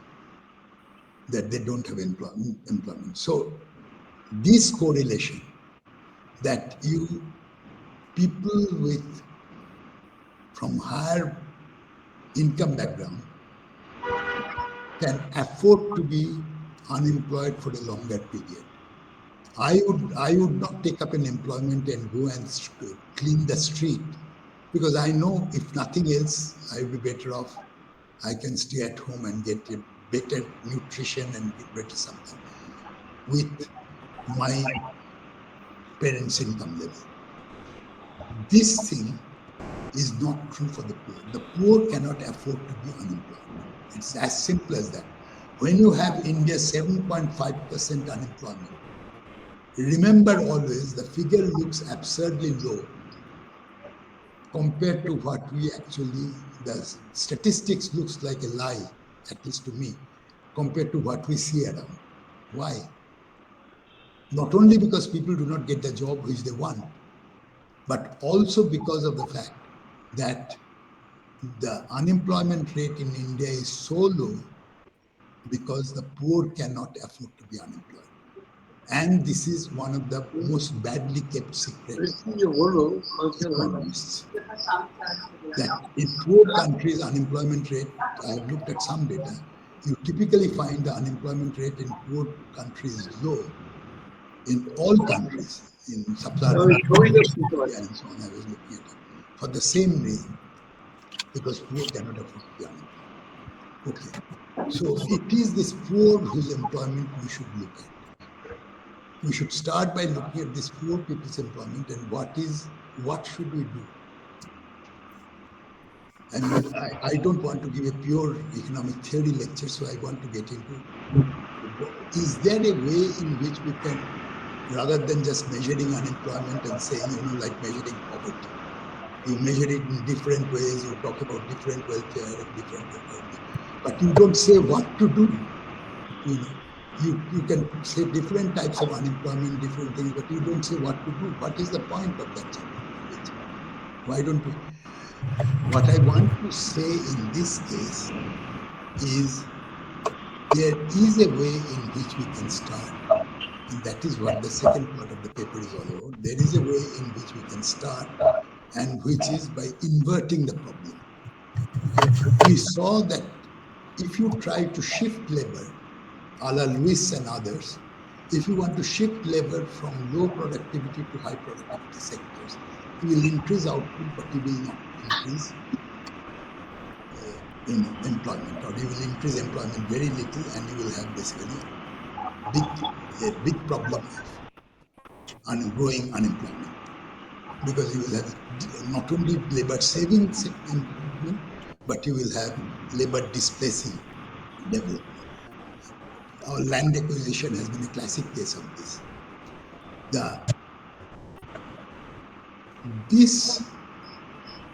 that they don't have employment. So this correlation, that people from higher income background can afford to be unemployed for a longer period. I would not take up an employment and go and clean the street, because I know if nothing else, I would be better off. I can stay at home and get a better nutrition and get better something with my parents' income level. This thing is not true for the poor. The poor cannot afford to be unemployed. It's as simple as that. When you have India 7.5% unemployment, remember always the figure looks absurdly low compared to what we actually, the statistics looks like a lie, at least to me, compared to what we see around. Why? Not only because people do not get the job which they want, but also because of the fact that the unemployment rate in India is so low because the poor cannot afford to be unemployed. And this is one of the most badly kept secrets of economists. That in poor countries, unemployment rate, I have looked at some data, you typically find the unemployment rate in poor countries low. In all countries, in sub-Saharan Africa and so on, I was looking at it, for the same reason, because poor cannot afford to be unemployed. Okay, so it is this poor whose employment we should look at. We should start by looking at this poor people's employment and what should we do? I mean, I don't want to give a pure economic theory lecture, so I want to get into, is there a way in which we can, rather than just measuring unemployment and saying, like measuring poverty, you measure it in different ways, you talk about different welfare and different welfare, but you don't say what to do. You can say different types of unemployment, different things, but you don't say what to do. What is the point of that? Why don't we? What I want to say in this case is there is a way in which we can start. And that is what the second part of the paper is all about. There is a way in which we can start, and which is by inverting the problem. We saw that if you try to shift labor, a la Lewis and others, if you want to shift labor from low productivity to high productivity sectors, you will increase output, but you will not increase employment, or you will increase employment very little, and you will have basically a big problem of growing unemployment, because you will have not only labor saving improvement, but you will have labor displacing development. Our land acquisition has been a classic case of this.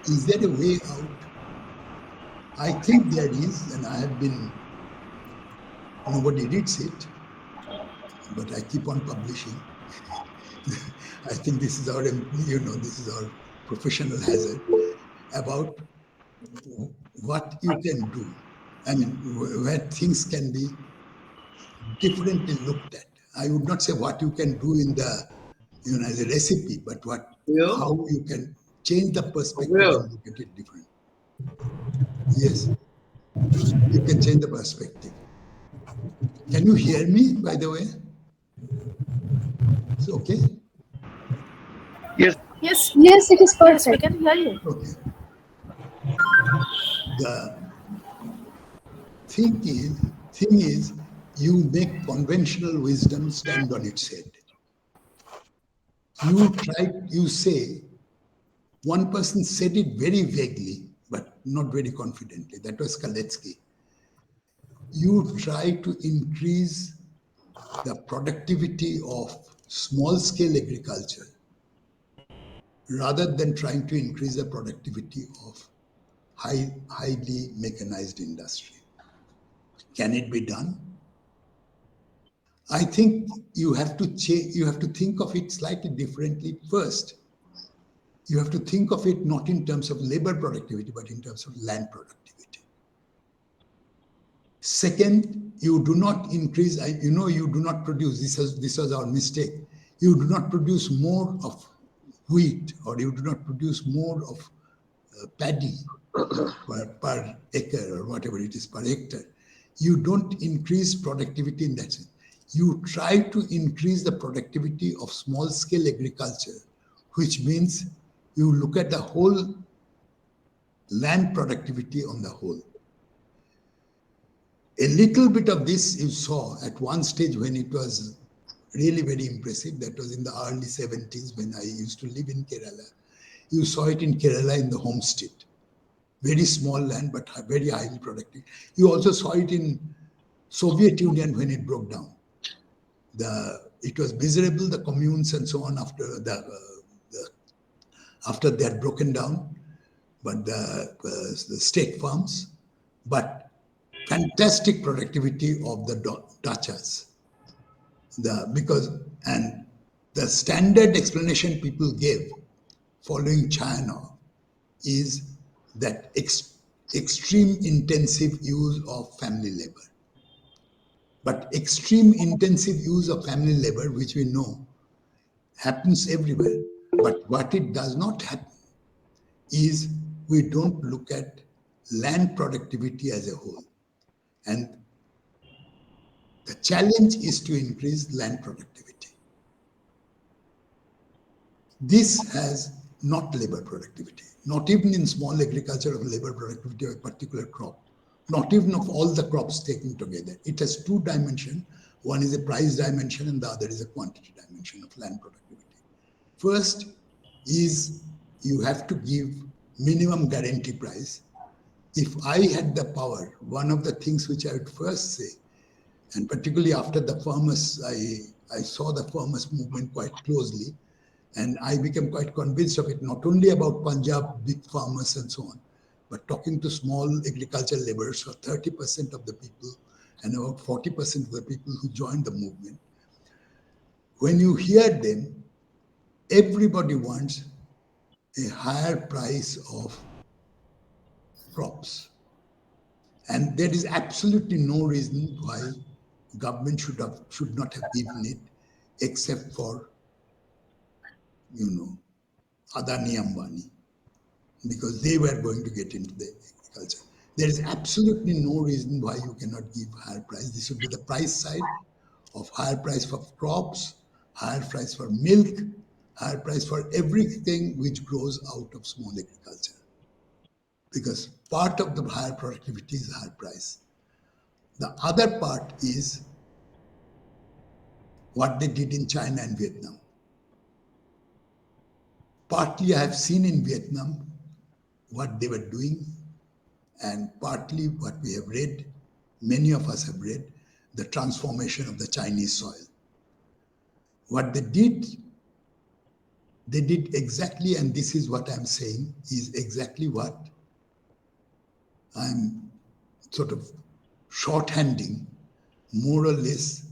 Is there a way out? I think there is, and nobody reads it, but I keep on publishing. I think this is our professional hazard about what you can do. I mean, where things can be differently looked at. I would not say what you can do in the, as a recipe, but how you can change the perspective and look at it differently. Yes, you can change the perspective. Can you hear me, by the way? It's okay? Yes. Yes, it is perfect. Yes, we can hear you. Okay. The thing is, you make conventional wisdom stand on its head. You say, one person said it very vaguely, but not very confidently. That was Kaletsky. You try to increase the productivity of small-scale agriculture rather than trying to increase the productivity of highly mechanized industry. Can it be done? I think you have to think of it slightly differently first. You have to think of it not in terms of labor productivity, but in terms of land productivity. Second, you do not increase, you do not produce, this was our mistake. You do not produce more of wheat, or you do not produce more of paddy per acre, or whatever it is per hectare. You don't increase productivity in that sense. You try to increase the productivity of small-scale agriculture, which means you look at the whole land productivity on the whole. A little bit of this you saw at one stage when it was really very impressive. That was in the early 70s when I used to live in Kerala. You saw it in Kerala in the homestead. Very small land, but very highly productive. You also saw it in Soviet Union when it broke down. It was miserable, the communes and so on after they had broken down, but the state farms, but fantastic productivity of the dachas. And the standard explanation people gave following China is that extreme intensive use of family labor. But extreme intensive use of family labor, which we know happens everywhere, but what it does not happen is we don't look at land productivity as a whole. And the challenge is to increase land productivity. This has not labor productivity, not even in small agriculture of labor productivity of a particular crop, not even of all the crops taken together. It has two dimensions. One is a price dimension and the other is a quantity dimension of land productivity. First is you have to give minimum guarantee price. If I had the power, one of the things which I would first say, and particularly after the farmers, I saw the farmers movement quite closely, and I became quite convinced of it, not only about Punjab, big farmers and so on, but talking to small agricultural laborers, for 30% of the people and about 40% of the people who joined the movement. When you hear them, everybody wants a higher price of crops. And there is absolutely no reason why government should not have given it, except for, Adani Ambani, because they were going to get into the agriculture. There is absolutely no reason why you cannot give higher price. This should be the price side of higher price for crops, higher price for milk, higher price for everything which grows out of small agriculture. Because part of the higher productivity is higher price. The other part is what they did in China and Vietnam. Partly I have seen in Vietnam what they were doing, and partly what we have read, many of us have read, the transformation of the Chinese soil. What they did exactly, and this is what I'm saying, is exactly what I'm sort of shorthanding, more or less.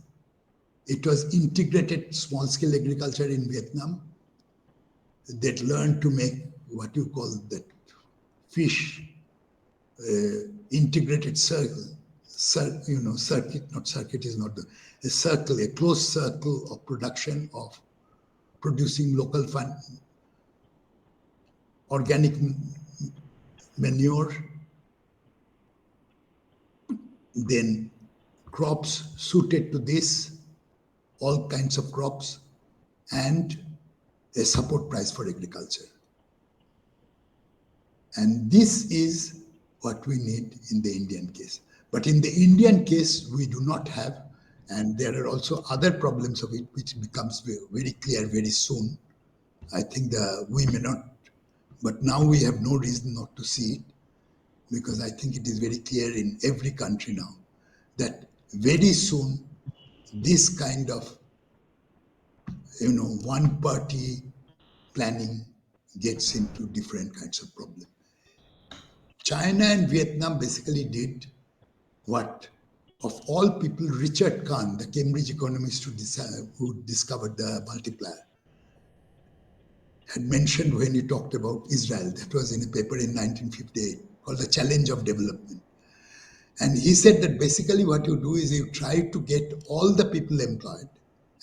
It was integrated small-scale agriculture in Vietnam that learned to make what you call that fish integrated circuit, a circle, a closed circle of production of producing local organic manure, then crops suited to this, all kinds of crops, and a support price for agriculture. And this is what we need in the Indian case. But in the Indian case, we do not have, and there are also other problems of it, which becomes very clear very soon. I think we may not, but now we have no reason not to see it, because I think it is very clear in every country now that very soon this kind of, one-party planning gets into different kinds of problems. China and Vietnam basically did what, of all people, Richard Kahn, the Cambridge economist who discovered the multiplier, had mentioned when he talked about Israel. That was in a paper in 1958 called The Challenge of Development. And he said that basically what you do is you try to get all the people employed,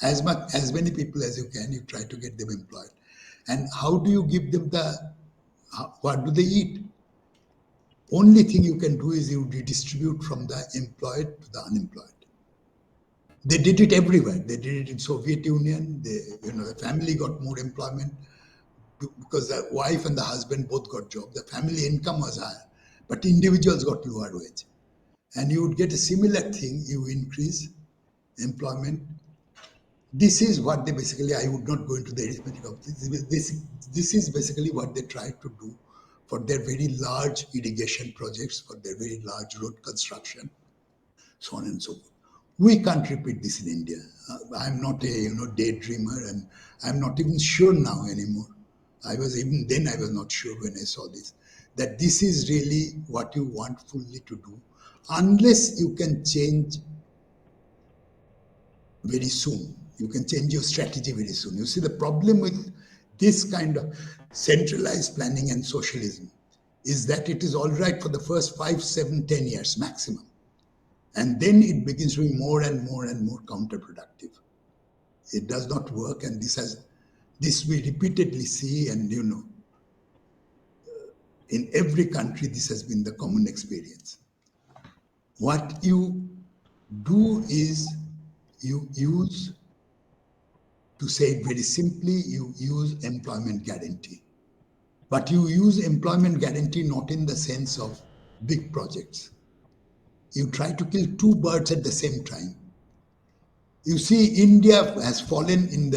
as many people as you can, you try to get them employed. And how do you give them what do they eat? Only thing you can do is you redistribute from the employed to the unemployed. They did it everywhere. They did it in Soviet Union. The family got more employment because the wife and the husband both got jobs. The family income was higher, but individuals got lower wage. And you would get a similar thing. You increase employment. This is what they basically, I would not go into the arithmetic of this. This is basically what they tried to do for their very large irrigation projects, for their very large road construction. so on and so forth. We can't repeat this in India. I'm not a daydreamer, and I'm not even sure now anymore. I was not sure when I saw this, that this is really what you want fully to do, unless you can change very soon. You can change your strategy very soon. You see, the problem with this kind of centralized planning and socialism is that it is all right for the first 5, 7, 10 years maximum. And then it begins to be more and more and more counterproductive. It does not work, and this we repeatedly see, and in every country this has been the common experience. What you do is you use, to say it very simply, you use employment guarantee. But you use employment guarantee not in the sense of big projects. You try to kill two birds at the same time. You see, India has fallen in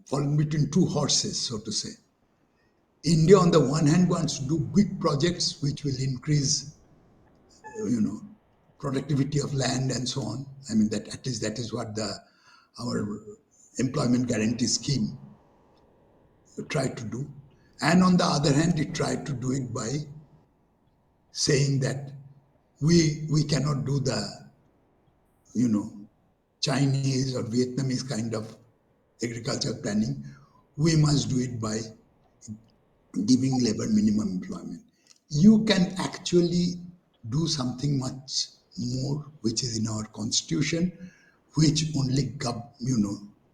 fallen between two horses, so to say. India, on the one hand, wants to do big projects which will increase, productivity of land and so on. I mean, that is what our employment guarantee scheme tried to do. And on the other hand, it tried to do it by saying that we cannot do the, Chinese or Vietnamese kind of agricultural planning. We must do it by giving labor minimum employment. You can actually do something much more, which is in our constitution, which only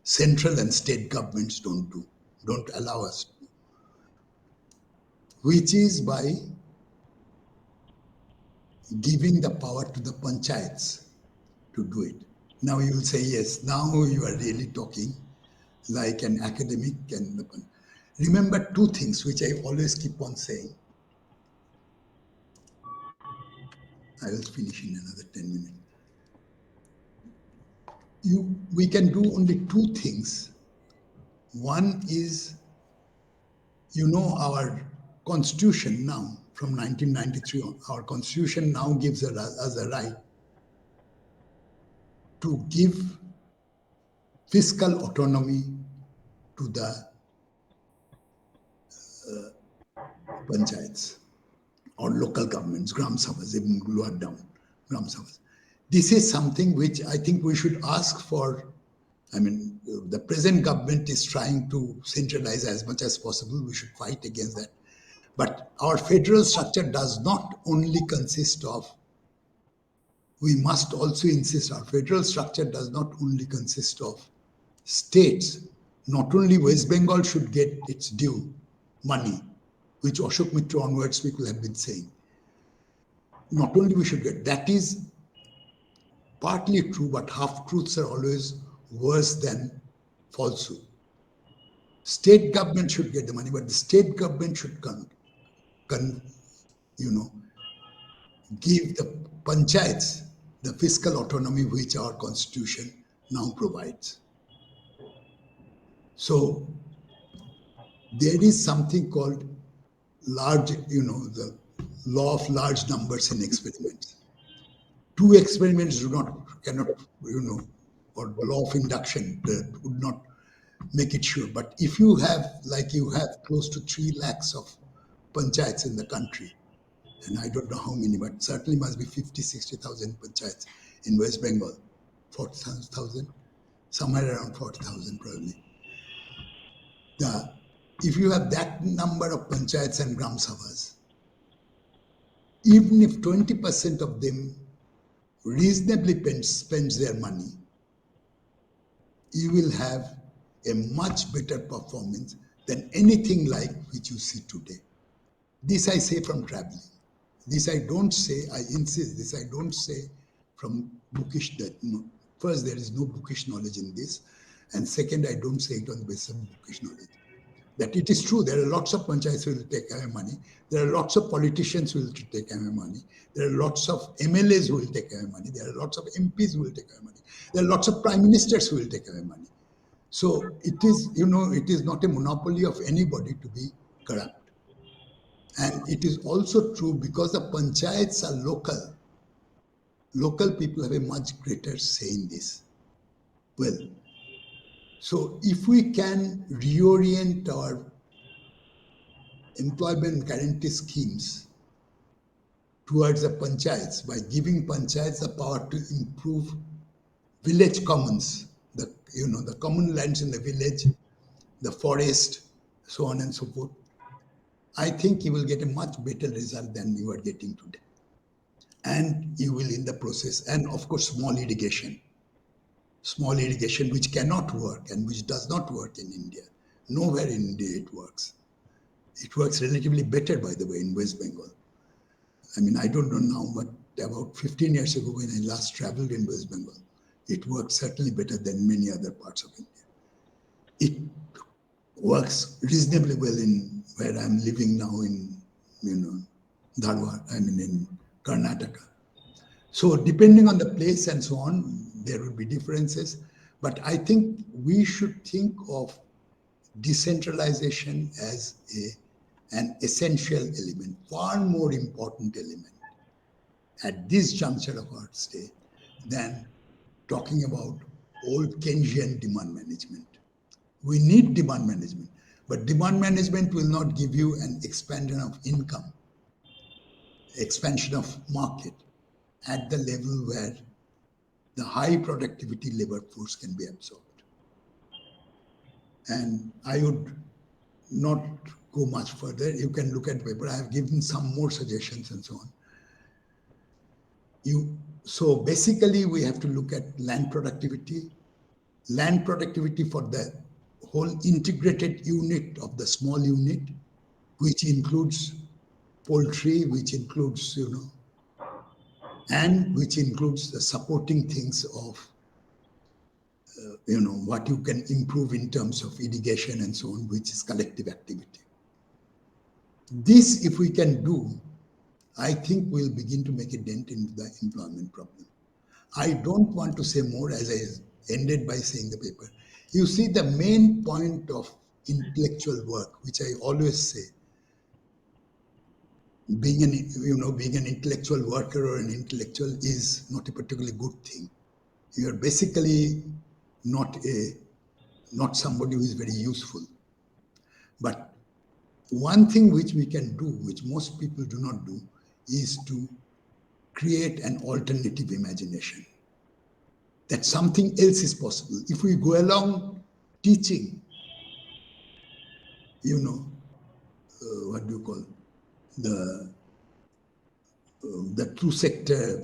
central and state governments don't allow us to, which is by giving the power to the panchayats to do it. Now you will say, yes, now you are really talking like an academic. And remember two things which I always keep on saying. I will finish in another 10 minutes. We can do only two things. One is, our constitution now, from 1993 on, our constitution now gives us a right to give fiscal autonomy to the panchayats or local governments, gram sabhas, even lower down, gram sabhas. This is something which I think we should ask for. I mean, the present government is trying to centralize as much as possible. We should fight against that. But our federal structure does not only consist of, we must also insist, our federal structure does not only consist of states. Not only West Bengal should get its due money, which Ashok Mitra onwards people have been saying. Not only we should get, that is partly true, but half-truths are always worse than falsehood. State government should get the money, but the state government should give the panchayats the fiscal autonomy which our constitution now provides. So there is something called the law of large numbers in experiments. Two experiments cannot, or the law of induction would not make it sure. But if you have, close to 3 lakhs of panchayats in the country, and I don't know how many, but certainly must be 50, 60,000 panchayats in West Bengal, 40,000, somewhere around 40,000 probably. If you have that number of panchayats and gram sabhas, even if 20% of them reasonably spends their money, you will have a much better performance than anything like which you see today. This I say from traveling. This I don't say, I insist, this I don't say from bookish. First, there is no bookish knowledge in this. And second, I don't say it on the basis of bookish knowledge. That it is true, there are lots of panchayats who will take away money. There are lots of politicians who will take away money. There are lots of MLAs who will take away money. There are lots of MPs who will take away money. There are lots of prime ministers who will take away money. So it is, it is not a monopoly of anybody to be corrupt. And it is also true because the panchayats are local. local people have a much greater say in this. Well, so if we can reorient our employment guarantee schemes towards the panchayats by giving panchayats the power to improve village commons, the common lands in the village, the forest, so on and so forth, I think you will get a much better result than you are getting today. And you will in the process, and of course small irrigation which cannot work and which does not work in India. Nowhere in India it works. It works relatively better, by the way, in West Bengal. I mean, I don't know now, but about 15 years ago when I last traveled in West Bengal, it worked certainly better than many other parts of India. It works reasonably well in where I'm living now in, Dharwad, in Karnataka. So depending on the place and so on, there will be differences. But I think we should think of decentralization as an essential element, far more important element at this juncture of our state than talking about old Keynesian demand management. We need demand management, but demand management will not give you an expansion of income, expansion of market at the level where the high productivity labor force can be absorbed. And I would not go much further. You can look at the paper. I have given some more suggestions and so on. So basically, we have to look at land productivity for the whole integrated unit of the small unit, which includes poultry, which includes, and which includes the supporting things of, what you can improve in terms of irrigation and so on, which is collective activity. This, if we can do, I think we'll begin to make a dent into the employment problem. I don't want to say more, as I ended by saying the paper. You see, the main point of intellectual work, which I always say, being an intellectual worker or an intellectual is not a particularly good thing. You are basically not somebody who is very useful. But one thing which we can do, which most people do not do, is to create an alternative imagination, that something else is possible. If we go along teaching, what do you call the true sector,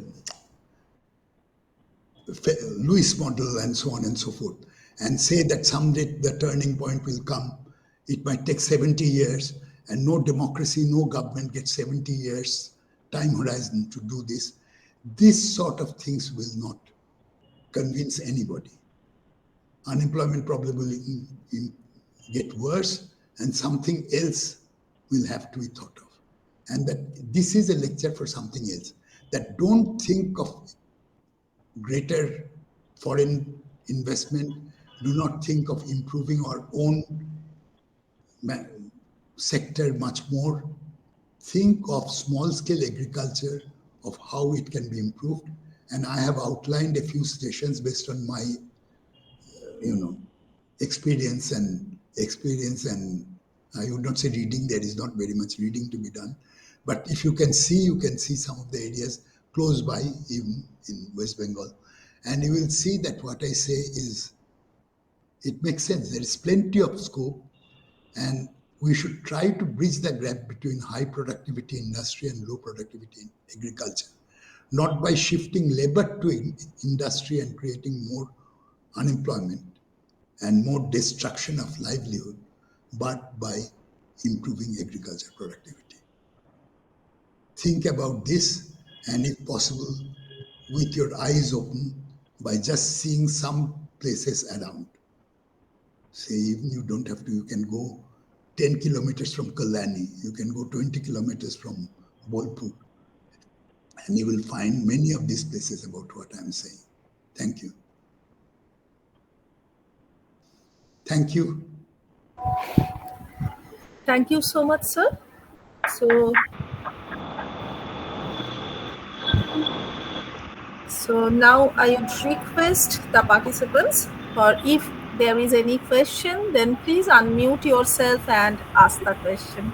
Lewis model and so on and so forth, and say that someday the turning point will come. It might take 70 years, and no democracy, no government gets 70 years time horizon to do this. This sort of things will not convince anybody. Unemployment problem will get worse, and something else will have to be thought of. And that this is a lecture for something else. That don't think of greater foreign investment, do not think of improving our own sector much more. Think of small-scale agriculture, of how it can be improved. And I have outlined a few suggestions based on my, experience and I would not say reading. There is not very much reading to be done. But if you can see some of the areas close by, even in West Bengal. And you will see that what I say it makes sense. There is plenty of scope, and we should try to bridge the gap between high productivity industry and low productivity agriculture, not by shifting labor to industry and creating more unemployment and more destruction of livelihood, but by improving agriculture productivity. Think about this, and if possible, with your eyes open, by just seeing some places around. Say, even you don't have to, you can go 10 kilometers from Kalyani, you can go 20 kilometers from Bolpur, and you will find many of these places about what I'm saying. Thank you. Thank you. Thank you so much, sir. So now I would request the participants, or if there is any question, then please unmute yourself and ask the question.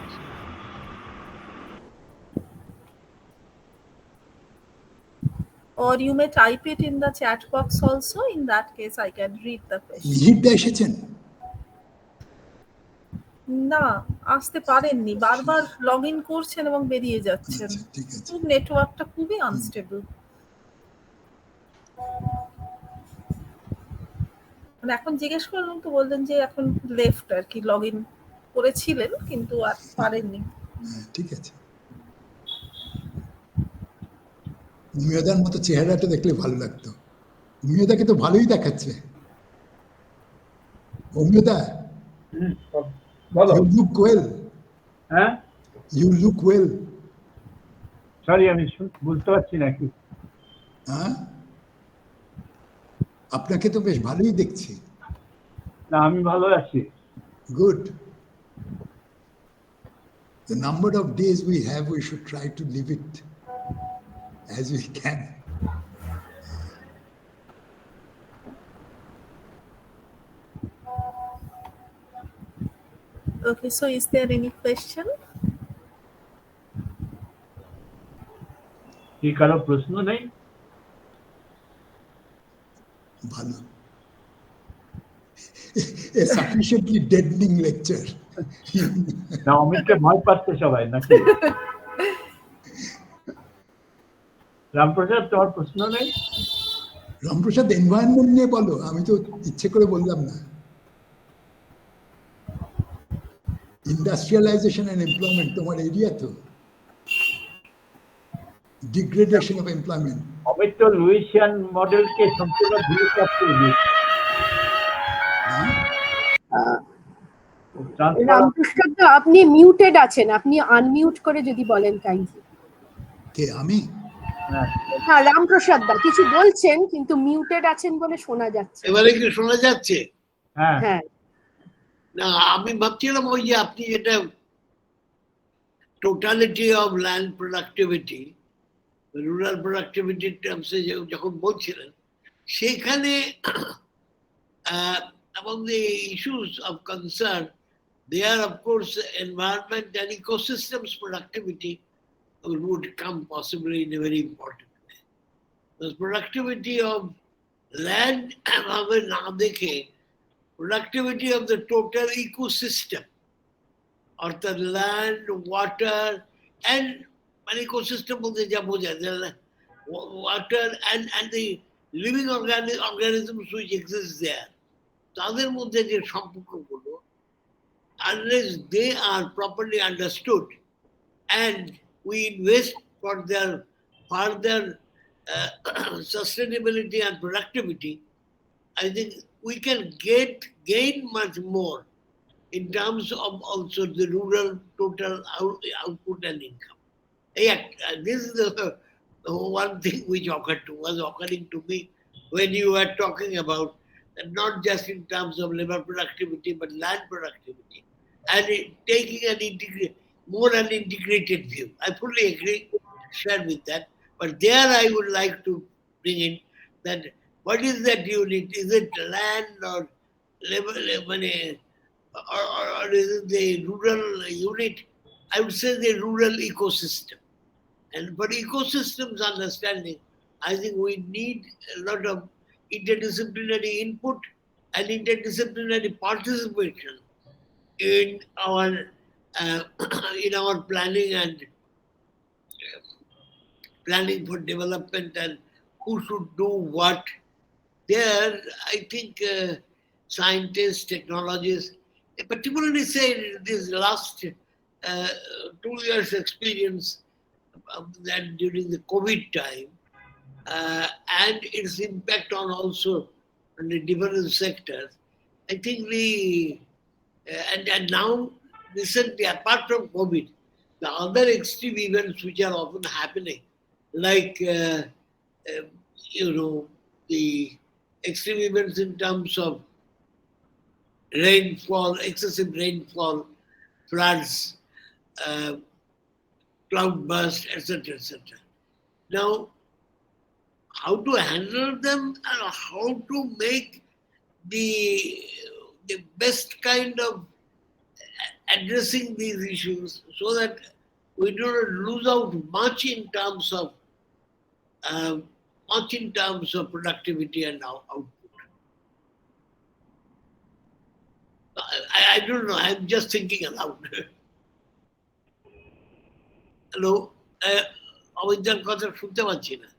Or you may type it in the chat box also. In that case, I can read the question. মিহিরদা এসেছেন? না, আসতে পারেননি, বারবার log in করছেন এবং বেরিয়ে যাচ্ছেন। আচ্ছা, ঠিক আছে। খুব নেটওয়ার্কটা খুবই আনস্টেবল। মানে এখন জিজ্ঞেস করলাম তো বললেন যে এখন লেফট আর কি, লগ ইন করেছিলেন কিন্তু আর পারেননি। ঠিক আছে। উমিয়দার মতো চেহারাটা দেখলে ভালো লাগতো। উমিয়দাকে তো ভালোই দেখাচ্ছে। উমিয়দা, বলো। You look well. হ্যাঁ, You look well. সরি আমি বুঝতে পারছি না কি। হ্যাঁ, আপনাকে তো বেশ ভালোই দেখছি। না, আমি ভালো আছি। Good. The number of days we have, we should try to live it as we can. Okay, so is there any question? কি কারো প্রশ্ন নেই? ভালো। A sufficiently deadening lecture. না, অমিতকে ভয় পাচ্ছে সবাই নাকি? রামপ্রসাদ, তোমার প্রশ্ন নেই? রামপ্রসাদ, এনভায়রনমেন্ট নিয়ে বলো, আমি তো ইচ্ছে করে বললাম না। ইন্ডাস্ট্রিয়ালাইজেশন এন্ড এমপ্লয়মেন্ট তোমার এরিয়া তো। Degradation of employment. অমিত তো লুইসিয়ান মডেলকে সম্পূর্ণ ধূলিসাৎ করে দিয়েছে। রামপ্রসাদ, আপনি মিউটেড আছেন, আপনি আনমিউট করে যদি বলেন কাইন্ডলি। কে, আমি? হ্যাঁ, রামপ্রসাদ দা কিছু বলছেন কিন্তু মিউটেড আছেন বলে শোনা যাচ্ছে। এবারে কি শোনা যাচ্ছে? হ্যাঁ হ্যাঁ। না, আমি ভাবছিলাম ওই যে আপনি যেটা totality of land productivity, rural প্রোডাক্টিভিটির টার্মসে যখন বলছিলেন, সেখানে among the issues of concern, there of course environment and ecosystems productivity would come possibly in a very important way. The productivity of land, productivity of the total ecosystem, or the land, water, and an ecosystem বলতে যা বোঝায়, water and the living organisms which exist there, তাদের মধ্যে যে সম্পর্কগুলো, unless they are properly understood and we invest for their further sustainability and productivity, I think we can gain much more in terms of also the rural total output and income. Yeah, this is the one thing which was occurring to me when you were talking about not just in terms of labor productivity but land productivity, and taking more an integrated view. I fully agree, share with that. But there I would like to bring in that what is that unit? Is it land or labor, or is it the rural unit? I would say the rural ecosystem. And for ecosystems understanding, I think we need a lot of interdisciplinary input and interdisciplinary participation in our planning and planning for development and who should do what. There, I think scientists, technologists, particularly say this last 2 years experience that during the COVID time, and its impact on also on the different sectors. I think and now recently, apart from COVID, the other extreme events which are often happening, like the extreme events in terms of rainfall, excessive rainfall, floods, cloudburst, etc., etc. Now, how to handle them and how to make the best kind of addressing these issues so that we do not lose out much in terms of productivity and output. I don't know. I'm just thinking aloud. Hello, অমিতদার কথা শুনতে পাচ্ছি না.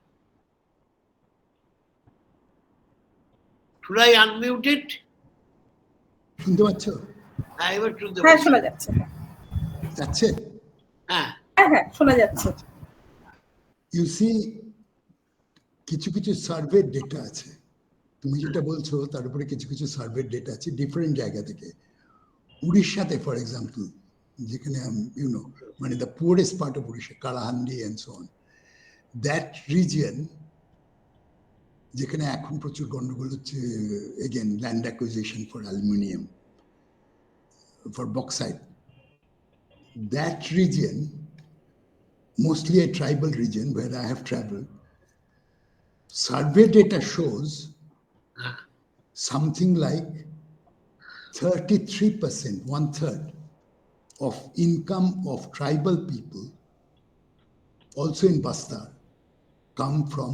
Should I unmute it? শুনতে পাচ্ছ? হ্যাঁ, এবার শুনতে হ্যাঁ পাচ্ছি. শোনা যাচ্ছে। যাচ্ছে? হ্যাঁ, হ্যাঁ হ্যাঁ শোনা যাচ্ছে। ইউ সি কিছু কিছু সার্ভে ডেটা আছে, তুমি যেটা বলছো তার উপরে কিছু কিছু সার্ভে ডেটা আছে ডিফারেন্ট জায়গা থেকে। উড়িষ্যাতে ফর এক্সাম্পল, যেখানে ইউনো মানে the poorest part of Orissa, Kalahandi and so on, that region যেখানে এখন প্রচুর গন্ডগোল হচ্ছে, again land acquisition for aluminium, for bauxite, that region, mostly a tribal region where I have traveled, survey data shows something like 33%, 1/3 of income of tribal people, also in Bastar, come from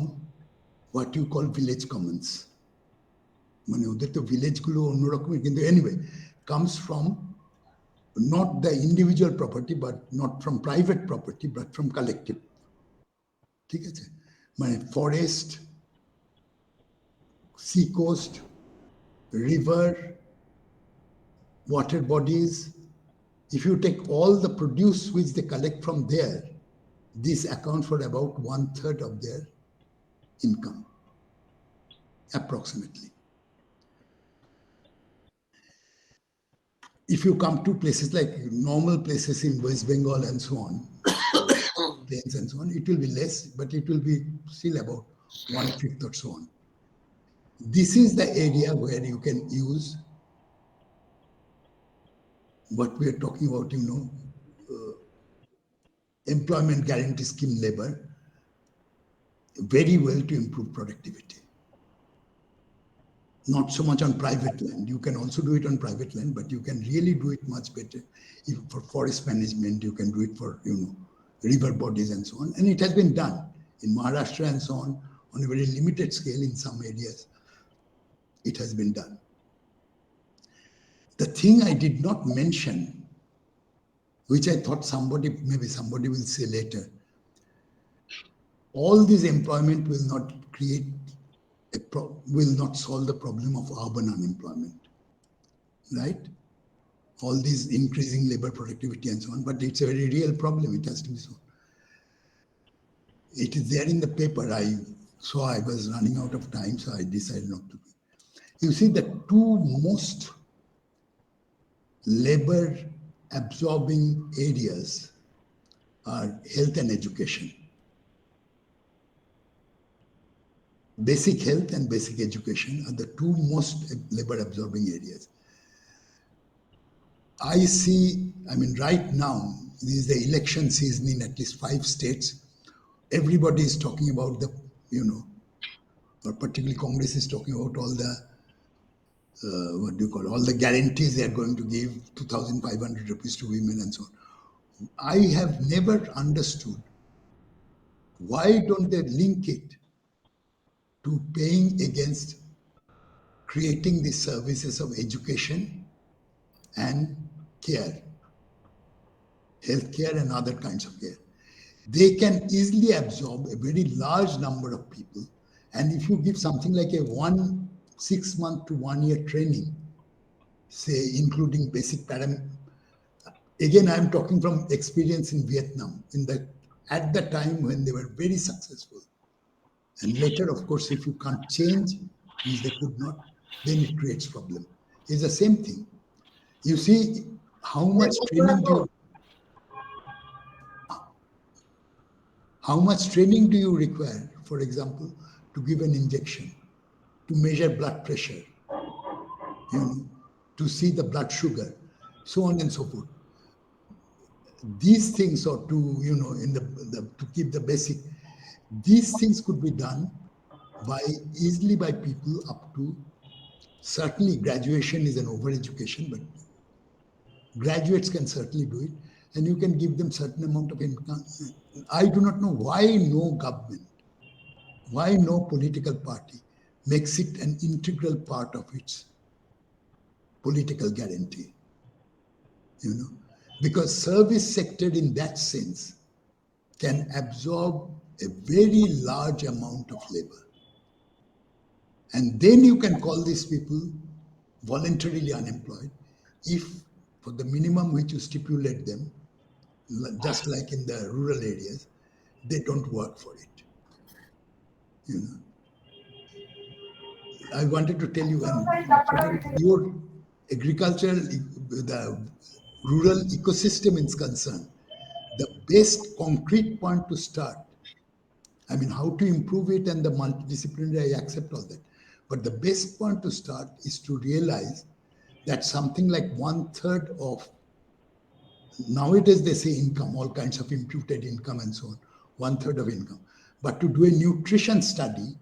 what you call village commons. মানে ওদের তো ভিলেজগুলো অন্যরকমের, কিন্তু anyway, comes from not the individual property, but not from private property, but from collective. ঠিক আছে, মানে forest, sea coast, river, water bodies. If you take all the produce which they collect from there, this accounts for about 1/3 of their income, approximately. If you come to places like normal places in West Bengal and so on, plains and so on, it will be less, but it will be still about 1/5 or so on. This is the area where you can use what we are talking about, employment guarantee scheme labor very well to improve productivity. Not so much on private land. You can also do it on private land, but you can really do it much better. If for forest management, you can do it for, river bodies and so on. And it has been done in Maharashtra and so on a very limited scale in some areas. It has been done. The thing I did not mention, which I thought maybe somebody will say later, all this employment will not will not solve the problem of urban unemployment, right? All these increasing labor productivity and so on, but it's a very real problem. It has to be solved. It is there in the paper. I saw I was running out of time, so I decided not to. You see, the two most labor absorbing areas are health and education. Basic health and basic education are the two most labor absorbing areas. I see, right now, this is the election season in at least 5 states. Everybody is talking about or particularly Congress is talking about all the, all the guarantees they are going to give, 2,500 rupees to women and so on. I have never understood why don't they link it to paying against creating the services of education and care, healthcare and other kinds of care. They can easily absorb a very large number of people. And if you give something like a 6-month to 1-year training, say including basic again, I'm talking from experience in Vietnam, at the time when they were very successful. And later, of course, if you can't change, which they could not, then it creates problem. It's the same thing. You see how much training do you require, for example, to give an injection, to measure blood pressure, to see the blood sugar, so on and so forth. These things are to, to keep the basic. These things could be done easily by people up to, certainly graduation is an overeducation, but graduates can certainly do it, and you can give them certain amount of income. I do not know why no government, why no political party makes it an integral part of its political guarantee, because service sector in that sense can absorb a very large amount of labor. And then you can call these people voluntarily unemployed if for the minimum which you stipulate them, just like in the rural areas, they don't work for it. I wanted to tell you, and your agricultural, the rural ecosystem is concerned, the best concrete point to start, I mean, how to improve it and the multidisciplinary, I accept all that. But the best point to start is to realize that something like 1/3 of, nowadays they say income, all kinds of imputed income and so on, 1/3 of income. But to do a nutrition study,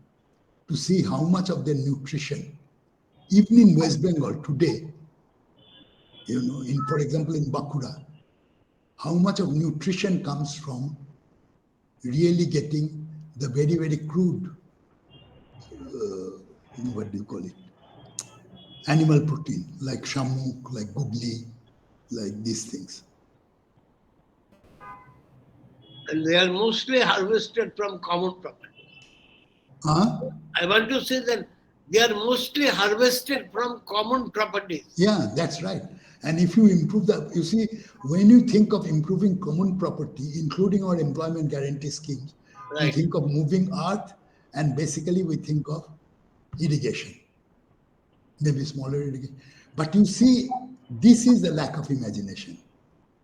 to see how much of their nutrition, even in West Bengal today, for example, in Bankura, how much of nutrition comes from really getting the very, very crude, what do you call it, animal protein, like shamuk, like gugli, like these things. And they are mostly harvested from common property. I want to say that they are mostly harvested from common properties. Yeah, that's right. And if you improve that, you see, when you think of improving common property, including our employment guarantee schemes, we think of moving earth, and basically we think of irrigation, maybe smaller irrigation. But you see, this is the lack of imagination.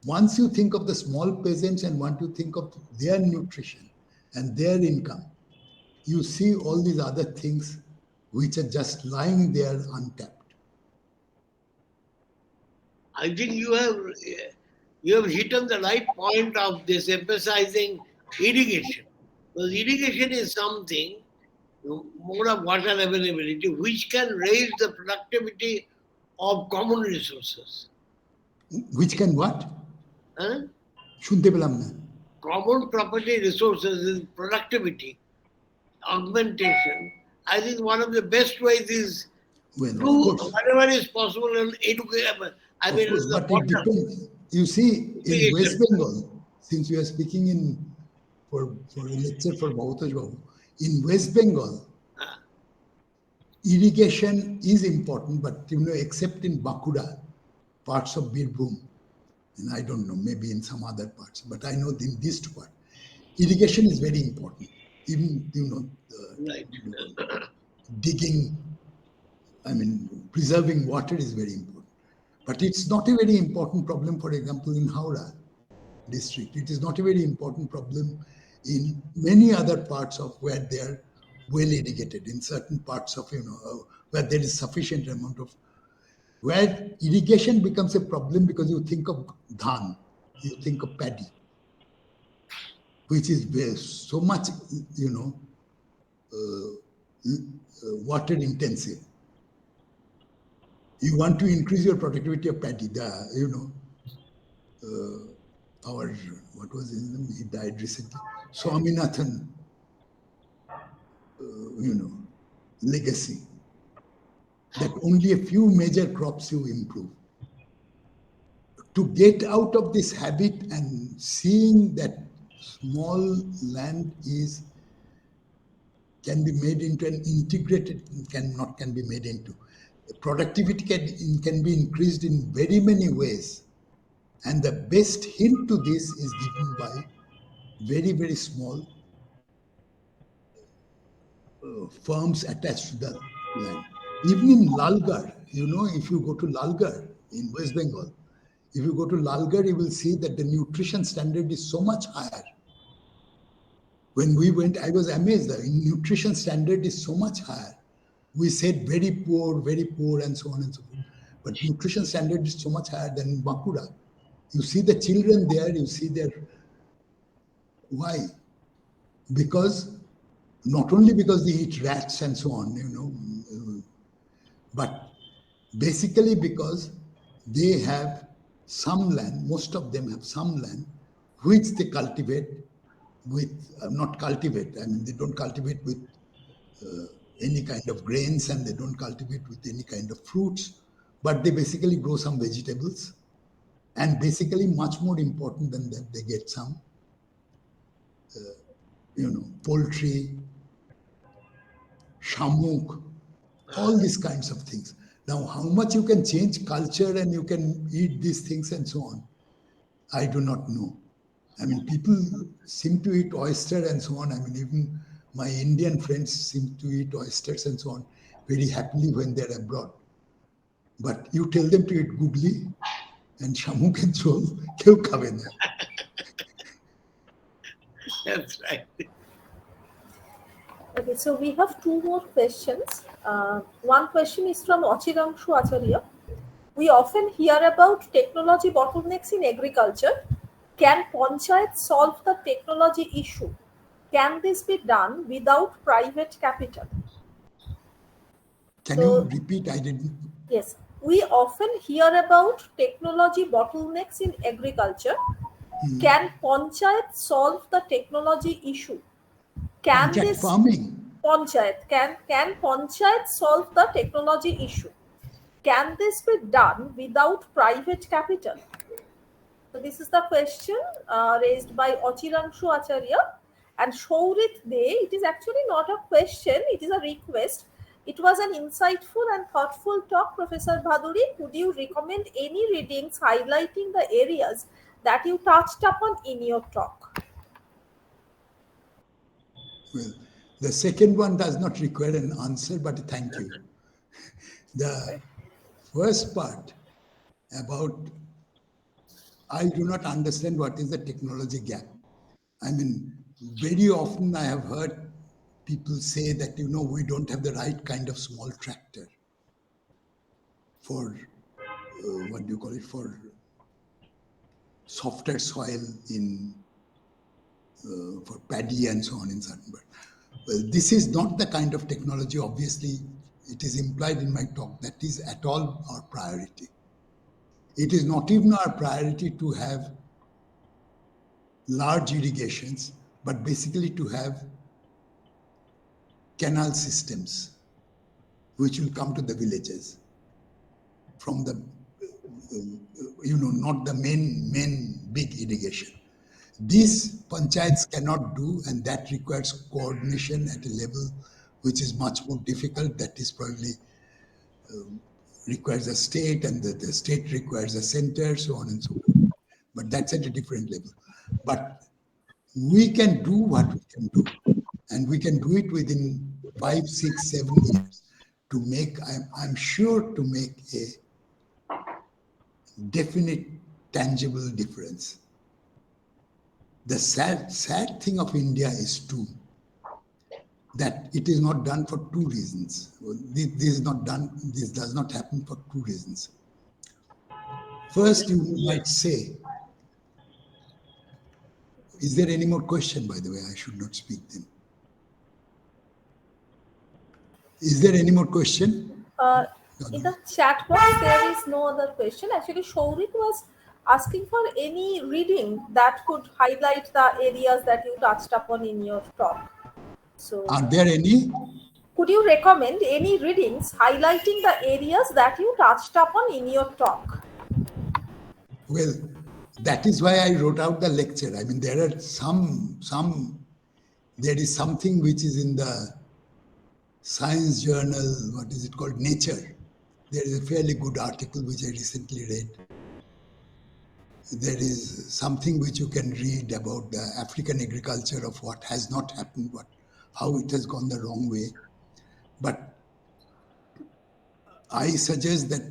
Once you think of the small peasants and want to think of their nutrition and their income, you see all these other things which are just lying there untapped. I think you have hit on the right point of this, emphasizing irrigation. Because irrigation is something, more of water availability, which can raise the productivity of common resources. Which can what? শুনতে পেলাম না। Common property resources is productivity, augmentation. I think one of the best ways is do whatever is possible in education. I mean, but it depends. You see, in West Bengal, since we are speaking for a lecture for Bhabatosh Babu, in West Bengal, irrigation is important, but except in Bankura, parts of Birbhum, and I don't know, maybe in some other parts, but I know in these two parts, irrigation is very important. Even digging, I mean, preserving water is very important. But it's not a very important problem, for example, in Howrah district. It is not a very important problem in many other parts of where they are well irrigated, in certain parts of, where there is sufficient amount of, where irrigation becomes a problem because you think of dhan, you think of paddy, which is so much, water intensive. You want to increase your productivity of paddy, what was his name? He died recently. Swaminathan, legacy. That only a few major crops you improve. To get out of this habit and seeing that small land can be made into an integrated, can be made into. Productivity can be increased in very many ways. And the best hint to this is given by very, very small firms attached to the land. Even in Lalgarh, if you go to Lalgarh in West Bengal, if you go to Lalgarh, you will see that the nutrition standard is so much higher. When we went, I was amazed. The nutrition standard is so much higher. We said very poor, and so on and so forth. But nutrition standard is so much higher than in Bankura. You see the children there, you see their... Why? Because not only because they eat rats and so on, but basically because they have some land, most of them have some land, which they cultivate with, not cultivate, I mean, they don't cultivate with any kind of grains, and they don't cultivate with any kind of fruits, but they basically grow some vegetables. And basically, much more important than that, they get some, poultry, shamuk, all these kinds of things. Now, how much you can change culture and you can eat these things and so on, I do not know. I mean, people seem to eat oyster and so on. I mean, even my Indian friends seem to eat oysters and so on very happily when they're abroad. But you tell them to eat googly and shamuk and chol, keu khabe na. That's right. Okay, so we have two more questions. One question is from Ochirangshu Acharya. We often hear about technology bottlenecks in agriculture. Can Panchayat solve the technology issue? Can this be done without private capital? Can you repeat? I didn't. Yes, we often hear about technology bottlenecks in agriculture. Can Panchayat solve the technology issue? Can Panchayat this farming? Panchayat can Panchayat solve the technology issue? Can this be done without private capital? So this is the question raised by Ochirangshu Acharya and Shaurit De. It is actually not a question, it is a request. It was an insightful and thoughtful talk, Professor Bhaduri. Could you recommend any readings highlighting the areas that you touched upon in your talk? Well, the second one does not require an answer, but thank you. The first part about, I do not understand what is the technology gap. I mean, very often I have heard people say that, we don't have the right kind of small tractor for, for softer soil for paddy and so on in certain parts. Well, this is not the kind of technology, obviously, it is implied in my talk, that is at all our priority. It is not even our priority to have large irrigations, but basically to have canal systems which will come to the villages from the, not the main big irrigation. These panchayats cannot do, and that requires coordination at a level which is much more difficult. That is probably requires a state, and the state requires a center, so on and so forth. But that's at a different level. But we can do what we can do, and we can do it within 5, 6, 7 years to make, I'm sure, to make a definite, tangible difference. The sad thing of India is too that it is not done for two reasons. This does not happen for two reasons. First, you might say, is there any more question, by the way? I should not speak then. Is there any more question? In the chat box, there is no other question. Actually, Shaurit was asking for any reading that could highlight the areas that you touched upon in your talk. So, are there any? Could you recommend any readings highlighting the areas that you touched upon in your talk? Well, that is why I wrote out the lecture. I mean, there are there is something which is in the science journal, what is it called, Nature. There is a fairly good article which I recently read. There is something which you can read about the African agriculture of what has not happened, how it has gone the wrong way. But I suggest that,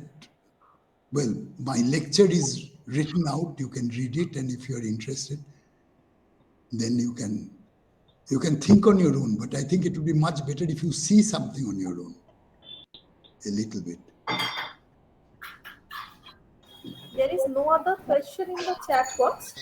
well, my lecture is written out, you can read it, and if you're interested, then you can think on your own. But I think it would be much better if you see something on your own, a little bit. There is no other question in the chat box.